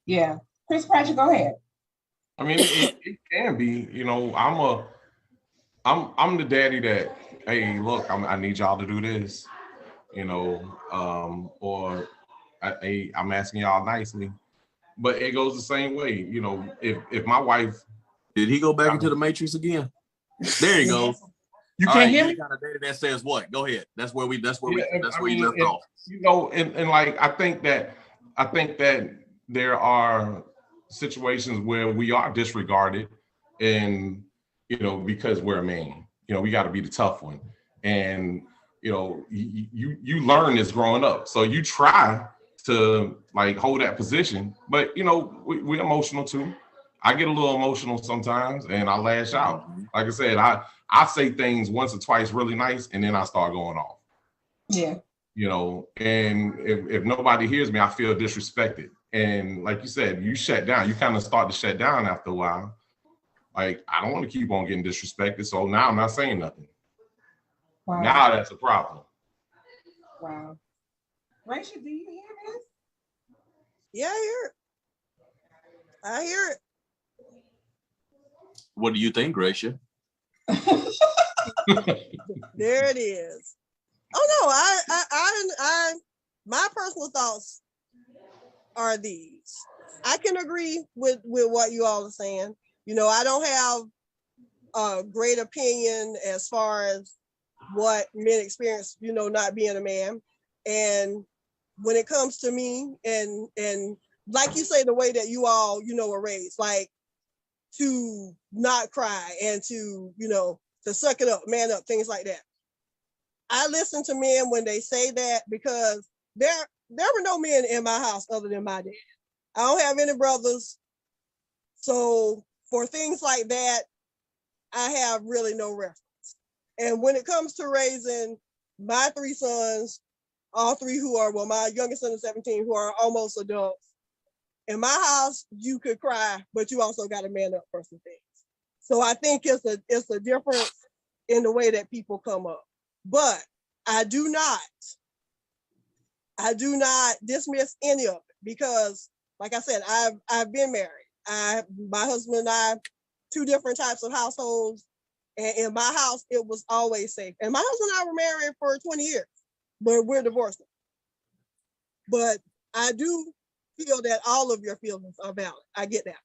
Yeah. Chris Pratchett, go ahead. I mean, it can be, you know, I'm the daddy that, hey, look, I need y'all to do this, you know, or I'm asking y'all nicely, but it goes the same way, you know, if my wife. Did he go back into the Matrix again? There you go. You can't hear me? Kind of daddy that says what? Go ahead. That's where you left off. You know, and like I think that there are situations where we are disregarded, and you know, because we're a man, you know, we got to be the tough one, and you know, you learn this growing up, so you try to like hold that position, but you know, we're emotional too. I get a little emotional sometimes, and I lash out. Like I said, I say things once or twice really nice, and then I start going off. Yeah. You know, and if nobody hears me, I feel disrespected. And like you said, you shut down. You kind of start to shut down after a while. Like, I don't want to keep on getting disrespected, so now I'm not saying nothing. Wow. Now that's a problem. Wow. Rachel, do you hear this? Yeah, I hear it. What do you think, Gracia? There it is. Oh no, I my personal thoughts are these. I can agree with what you all are saying. You know, I don't have a great opinion as far as what men experience, you know, not being a man. And when it comes to me and like you say, the way that you all, you know, were raised, like to not cry and to, you know, to suck it up, man up, things like that. I listen to men when they say that because there were no men in my house other than my dad. I don't have any brothers. So for things like that, I have really no reference. And when it comes to raising my three sons, all three who are, well, my youngest son is 17, who are almost adults. In my house, you could cry, but you also got to man up for some things. So I think it's a difference in the way that people come up. But I do not dismiss any of it because, like I said, I've been married. My husband and I, two different types of households. And in my house, it was always safe. And my husband and I were married for 20 years, but we're divorced. But I do feel that all of your feelings are valid. I get that.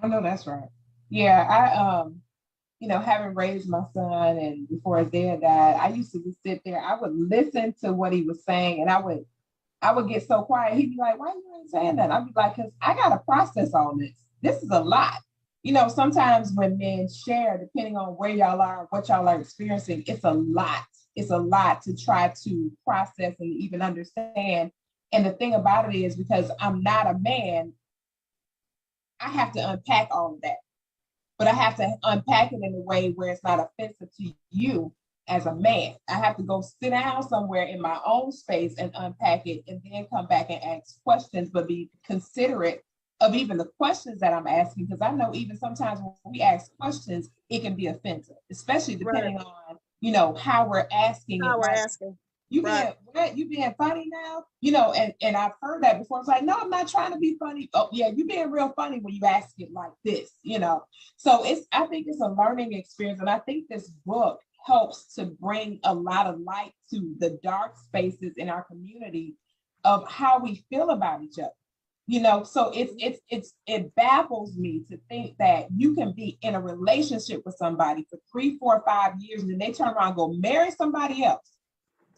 I know that's right. Yeah, I you know, having raised my son and before his dad died, I used to just sit there. I would listen to what he was saying, and I would get so quiet. He'd be like, "Why you ain't saying that?" I'd be like, "Cause I gotta process all this. This is a lot." You know, sometimes when men share, depending on where y'all are, what y'all are experiencing, it's a lot. It's a lot to try to process and even understand. And the thing about it is, because I'm not a man, I have to unpack all of that. But I have to unpack it in a way where it's not offensive to you as a man. I have to go sit down somewhere in my own space and unpack it and then come back and ask questions, but be considerate of even the questions that I'm asking, because I know even sometimes when we ask questions, it can be offensive, especially depending on, you know, how we're asking. How we're asking. You being Right. what? You being funny now? You know, and I've heard that before. It's like, no, I'm not trying to be funny. Oh, yeah, you being real funny when you ask it like this, you know. So I think it's a learning experience. And I think this book helps to bring a lot of light to the dark spaces in our community of how we feel about each other. You know, so it baffles me to think that you can be in a relationship with somebody for 3, 4, 5 years, and then they turn around and go marry somebody else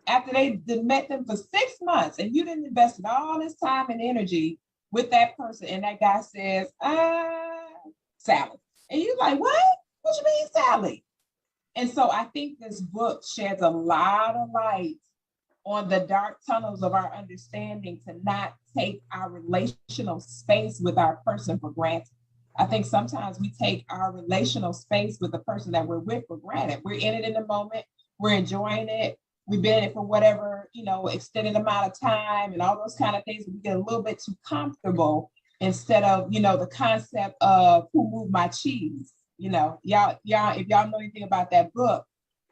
after they met them for 6 months, and you didn't invest all this time and energy with that person, and that guy says, Sally. And you're like, what? What you mean, Sally? And so I think this book sheds a lot of light on the dark tunnels of our understanding to not take our relational space with our person for granted. I think sometimes we take our relational space with the person that we're with for granted. We're in it in the moment, we're enjoying it, we've been in it for whatever, you know, extended amount of time and all those kind of things. We get a little bit too comfortable instead of, you know, the concept of who moved my cheese. You know, y'all, if y'all know anything about that book,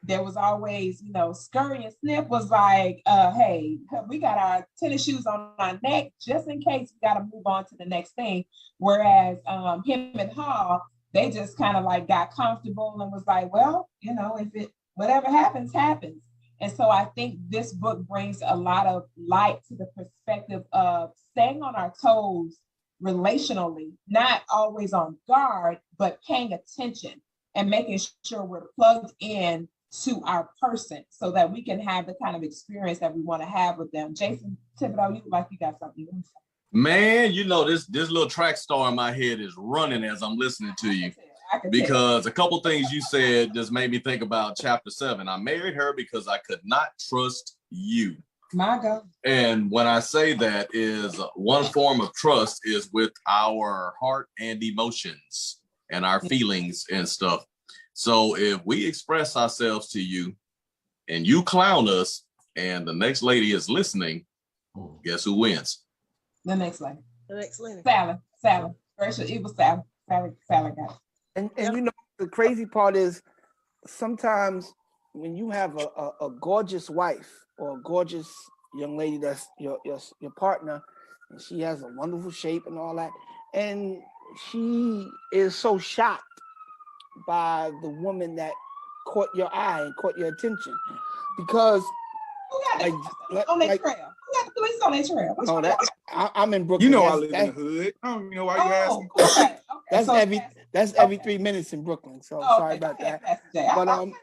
there was always, you know, Scurry and Sniff was like, hey, we got our tennis shoes on our neck just in case we got to move on to the next thing. Whereas him and Hall, they just kind of like got comfortable and was like, well, you know, if it, whatever happens, happens. And so I think this book brings a lot of light to the perspective of staying on our toes relationally, not always on guard, but paying attention and making sure we're plugged in to our person so that we can have the kind of experience that we want to have with them. Jason Thibodeau, you got something you want to say? Man, you know, this little track star in my head is running as I'm listening to you. Because a couple things you said just made me think about chapter 7. I married her because I could not trust you. My God. And when I say that is one form of trust is with our heart and emotions and our feelings and stuff. So if we express ourselves to you and you clown us and the next lady is listening, guess who wins? The next lady. The next lady. Sally. First, it was Sally. Sally got it. And you know, the crazy part is sometimes when you have a gorgeous wife or a gorgeous young lady that's your partner, and she has a wonderful shape and all that, and she is so shocked by the woman that caught your eye and caught your attention, because on their trail. Who got the police on their trail? No, that I'm in Brooklyn. You know, I live in the hood. I don't even know why you asking. Okay. That's every 3 minutes in Brooklyn. So sorry about that. But which one of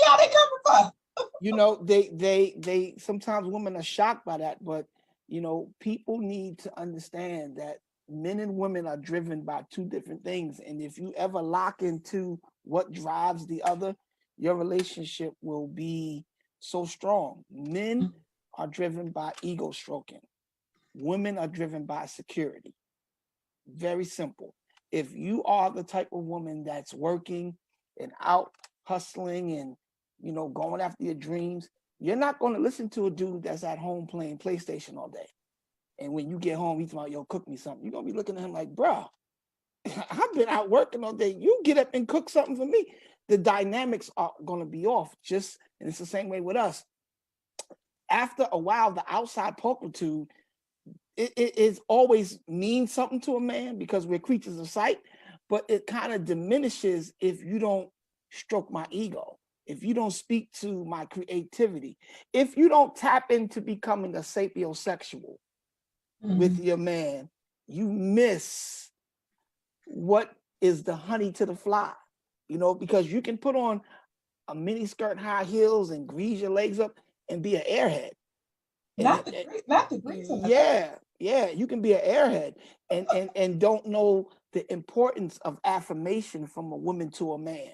y'all they coming for? You know, they sometimes women are shocked by that, but you know, people need to understand that men and women are driven by two different things. And if you ever lock into what drives the other, your relationship will be so strong. Men are driven by ego stroking. Women are driven by security. Very simple. If you are the type of woman that's working and out hustling and, you know, going after your dreams, you're not going to listen to a dude that's at home playing PlayStation all day. And when you get home, he's like, yo, cook me something. You're going to be looking at him like, bro, I've been out working all day. You get up and cook something for me. The dynamics are going to be off. And it's the same way with us. After a while, the outside pulchritude, it always means something to a man because we're creatures of sight, but it kind of diminishes if you don't stroke my ego, if you don't speak to my creativity, if you don't tap into becoming a sapiosexual with your man, you miss what is the honey to the fly, you know, because you can put on a mini skirt, high heels, and grease your legs up and be an airhead. Not the grease. Yeah, you can be an airhead and don't know the importance of affirmation from a woman to a man.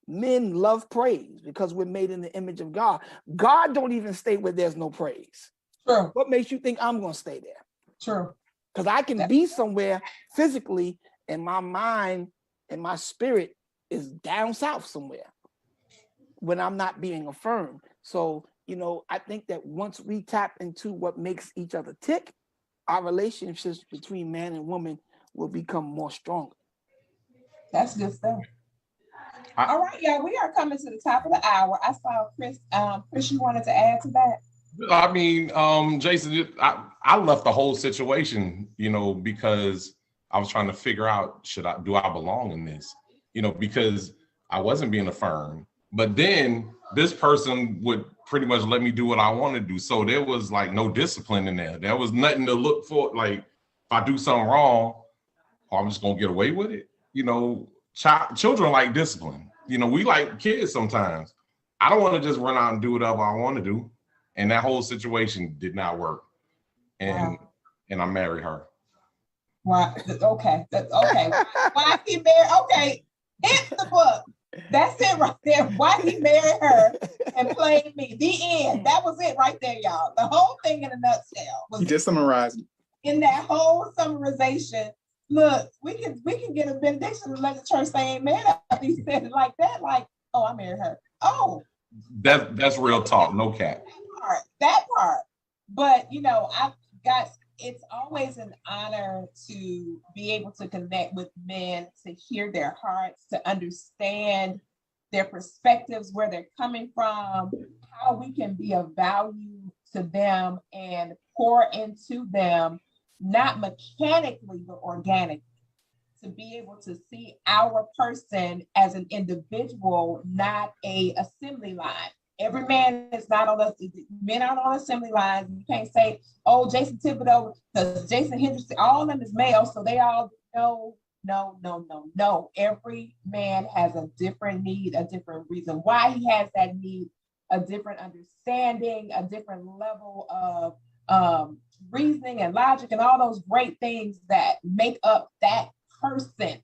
Men love praise because we're made in the image of God. God don't even stay where there's no praise. True. What makes you think I'm going to stay there? True. Because I can be somewhere physically and my mind and my spirit is down south somewhere when I'm not being affirmed. So, you know, I think that once we tap into what makes each other tick, our relationships between man and woman will become more stronger. That's good stuff. All right, y'all, we are coming to the top of the hour. I saw Chris, you wanted to add to that? I mean, Jason, I left the whole situation, because I was trying to figure out, do I belong in this? Because I wasn't being affirmed. But then this person would pretty much let me do what I want to do. So there was like no discipline in there. There was nothing to look for. Like if I do something wrong, I'm just gonna get away with it. Children like discipline. We like kids sometimes. I don't want to just run out and do whatever I want to do. And that whole situation did not work. And I married her. Why? Okay. Okay. Why he married? Okay. Hit the book. That's it right there. Why he married her and played me. The end. That was it right there, y'all. The whole thing in a nutshell. He just summarized it. In that whole summarization, look, we can get a benediction and let the church say amen after he said it like that. Like, oh, I married her. Oh. That's real talk, no cap. That part. But it's always an honor to be able to connect with men, to hear their hearts, to understand their perspectives, where they're coming from, how we can be of value to them and pour into them, not mechanically, but organically. To be able to see our person as an individual, not a assembly line. Every man is not on us. Men aren't on assembly lines. You can't say, oh, Jason Thibodeau, because Jason Henderson, all of them is male, so they all no. Every man has a different need, a different reason why he has that need, a different understanding, a different level of reasoning and logic, and all those great things that make up that person.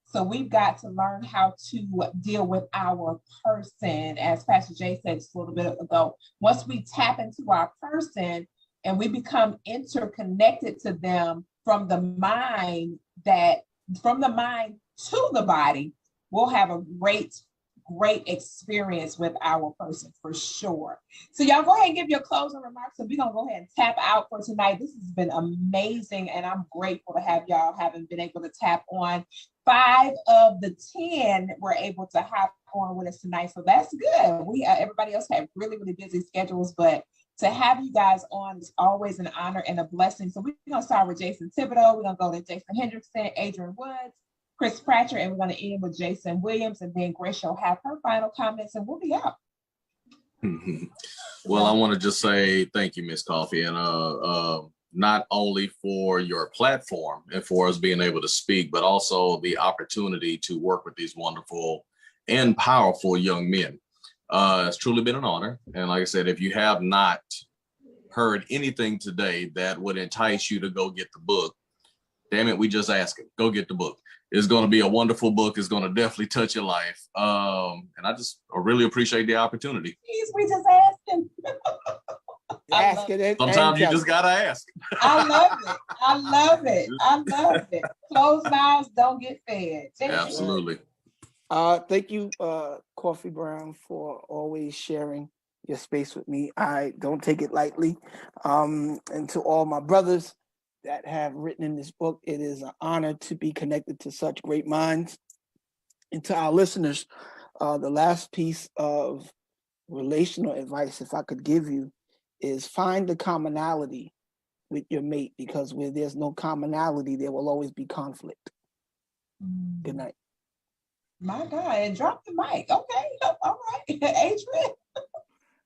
So we've got to learn how to deal with our person, as Pastor Jay said just a little bit ago. Once we tap into our person and we become interconnected to them from the mind to the body, we'll have a great experience with our person for sure. So y'all go ahead and give your closing remarks, and we're gonna go ahead and tap out for tonight. This has been amazing, and I'm grateful to have y'all having been able to tap on. 5 of the 10 were able to hop on with us tonight, so that's good. We everybody else had really busy schedules, but to have you guys on is always an honor and a blessing. So we're gonna start with Jason Thibodeau. We're gonna go to Jason Hendrickson, Adrian Woods, Chris Pratchett, and we're going to end with Jason Williams, and then Grace will have her final comments, and we'll be out. Well, I want to just say thank you, Miss Koffe, and not only for your platform and for us being able to speak, but also the opportunity to work with these wonderful and powerful young men. It's truly been an honor. And like I said, if you have not heard anything today that would entice you to go get the book, damn it, we just ask it. Go get the book. It's going to be a wonderful book. It's going to definitely touch your life. And I really appreciate the opportunity. We just asking. Sometimes you just got to ask. I love it. Closed mouths don't get fed. Absolutely. Thank you, Koffe Brown, for always sharing your space with me. I don't take it lightly. And to all my brothers that have written in this book, it is an honor to be connected to such great minds. And to our listeners, the last piece of relational advice, if I could give you, is find the commonality with your mate, because where there's no commonality, there will always be conflict. Good night. My God, and drop the mic. Okay, all right, Adrian.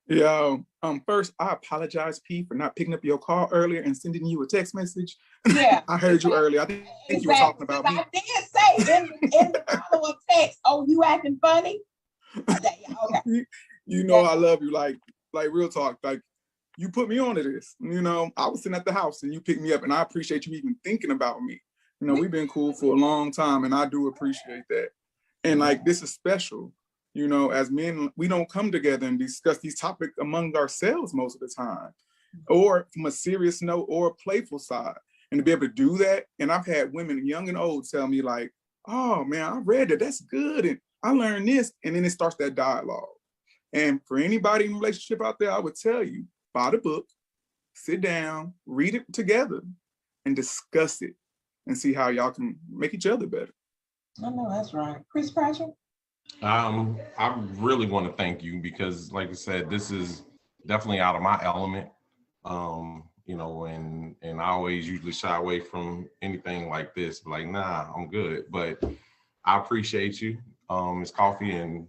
Yo, first, I apologize, P, for not picking up your call earlier and sending you a text message. Yeah. I heard you earlier. I think you were talking about me. I did say in the follow-up text, oh, you acting funny? Okay. You know I love you, like real talk. Like, you put me onto this. I was sitting at the house and you picked me up, and I appreciate you even thinking about me. We've been cool for a long time, and I do appreciate that. And like, this is special. As men, we don't come together and discuss these topics among ourselves most of the time, or from a serious note or a playful side. And to be able to do that, and I've had women, young and old, tell me like, oh man, I read that, that's good, and I learned this, and then it starts that dialogue. And for anybody in a relationship out there, I would tell you, buy the book, sit down, read it together, and discuss it, and see how y'all can make each other better. I know that's right. Chris Pratchett? I really want to thank you, because like I said, this is definitely out of my element. You know, and I always usually shy away from anything like this. Like, nah, I'm good. But I appreciate you, Ms. Coffee, and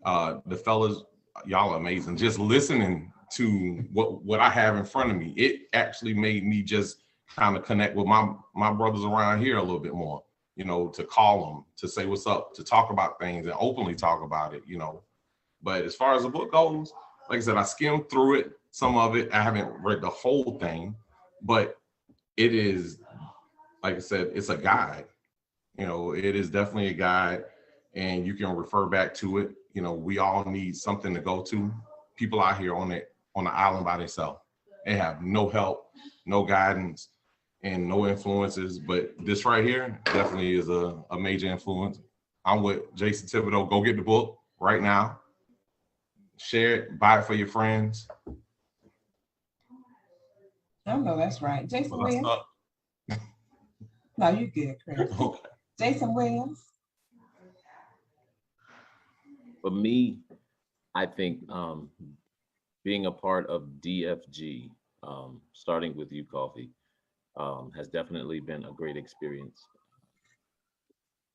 the fellas. Y'all are amazing. Just listening to what I have in front of me, it actually made me just kind of connect with my brothers around here a little bit more. You know, to call them, to say what's up, to talk about things and openly talk about it. You know, but as far as the book goes, like I said, I skimmed through it. Some of it, I haven't read the whole thing, but it is, like I said, it's a guide. You know, it is definitely a guide, and you can refer back to it. You know, we all need something to go to. People out here on the island by themselves, they have no help, no guidance, and no influences. But this right here definitely is a major influence. I'm with Jason Thibodeau. Go get the book right now. Share it, buy it for your friends. I know that's right. Jason Well, Williams. No, you good, Chris. Okay. Jason Williams. For me, I think being a part of DFG, starting with you, Coffee, has definitely been a great experience.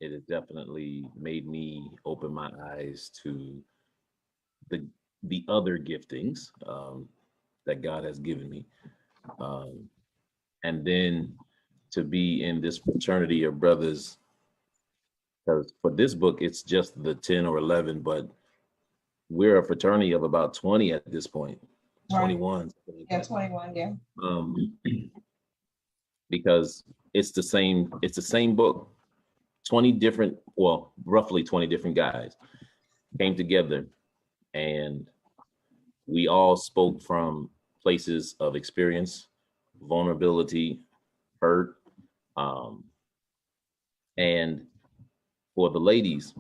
It has definitely made me open my eyes to the other giftings that God has given me. And then to be in this fraternity of brothers, because for this book, it's just the 10 or 11, but we're a fraternity of about 20 at this point, Right. 21. Yeah, 21, yeah. Because it's the same book. 20 different, well, roughly 20 different guys came together, and we all spoke from places of experience, vulnerability, hurt, and for the ladies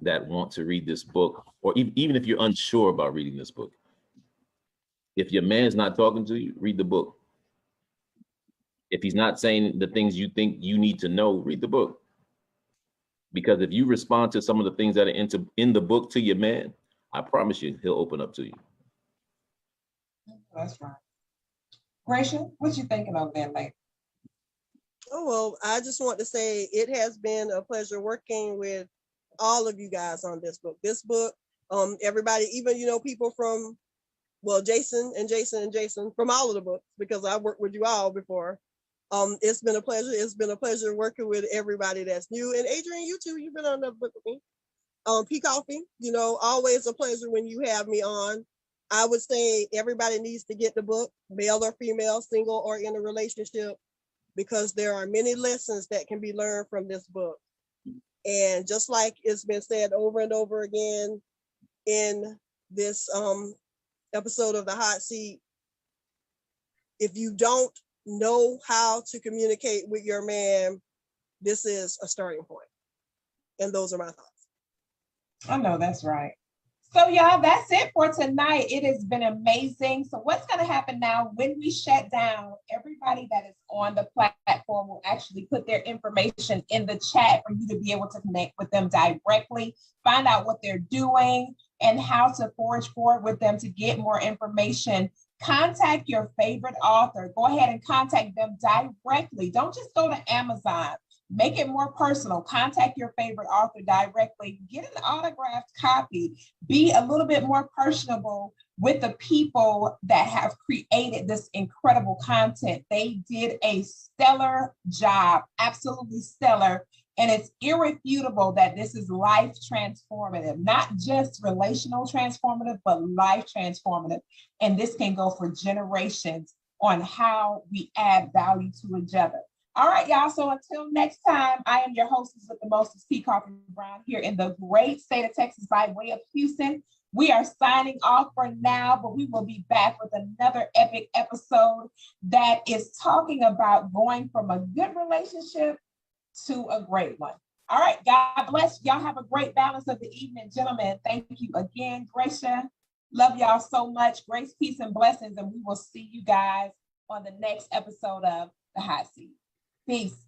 that want to read this book, or even if you're unsure about reading this book, if your man's not talking to you, read the book. If he's not saying the things you think you need to know, read the book. Because if you respond to some of the things that are in the book to your man, I promise you, he'll open up to you. That's right. Gracia, what you thinking of there, lady? Oh, well, I just want to say it has been a pleasure working with all of you guys on this book. This book, everybody, even, people from, well, Jason from all of the books, because I worked with you all before. It's been a pleasure. It's been a pleasure working with everybody that's new. And Adrian, you too, you've been on the book with me. P. Coffee, always a pleasure when you have me on. I would say everybody needs to get the book, male or female, single or in a relationship, because there are many lessons that can be learned from this book. And just like it's been said over and over again in this episode of The Hot Seat, if you don't know how to communicate with your man, this is a starting point. And those are my thoughts. I know that's right. So y'all, that's it for tonight. It has been amazing. So what's going to happen now when we shut down, everybody that is on the platform will actually put their information in the chat for you to be able to connect with them directly, find out what they're doing and how to forge forward with them to get more information. Contact your favorite author. Go ahead and contact them directly. Don't just go to Amazon. Make it more personal. Contact your favorite author directly. Get an autographed copy. Be a little bit more personable with the people that have created this incredible content. They did a stellar job, absolutely stellar. And it's irrefutable that this is life transformative, not just relational transformative, but life transformative. And this can go for generations on how we add value to each other. All right, y'all. So until next time, I am your hostess with the mostest, P. Coffee Brown, here in the great state of Texas by way of Houston. We are signing off for now, but we will be back with another epic episode that is talking about going from a good relationship to a great one. All right, God bless. Y'all have a great balance of the evening, gentlemen. Thank you again, Gracia. Love y'all so much. Grace, peace, and blessings. And we will see you guys on the next episode of The Hot Seat. Peace.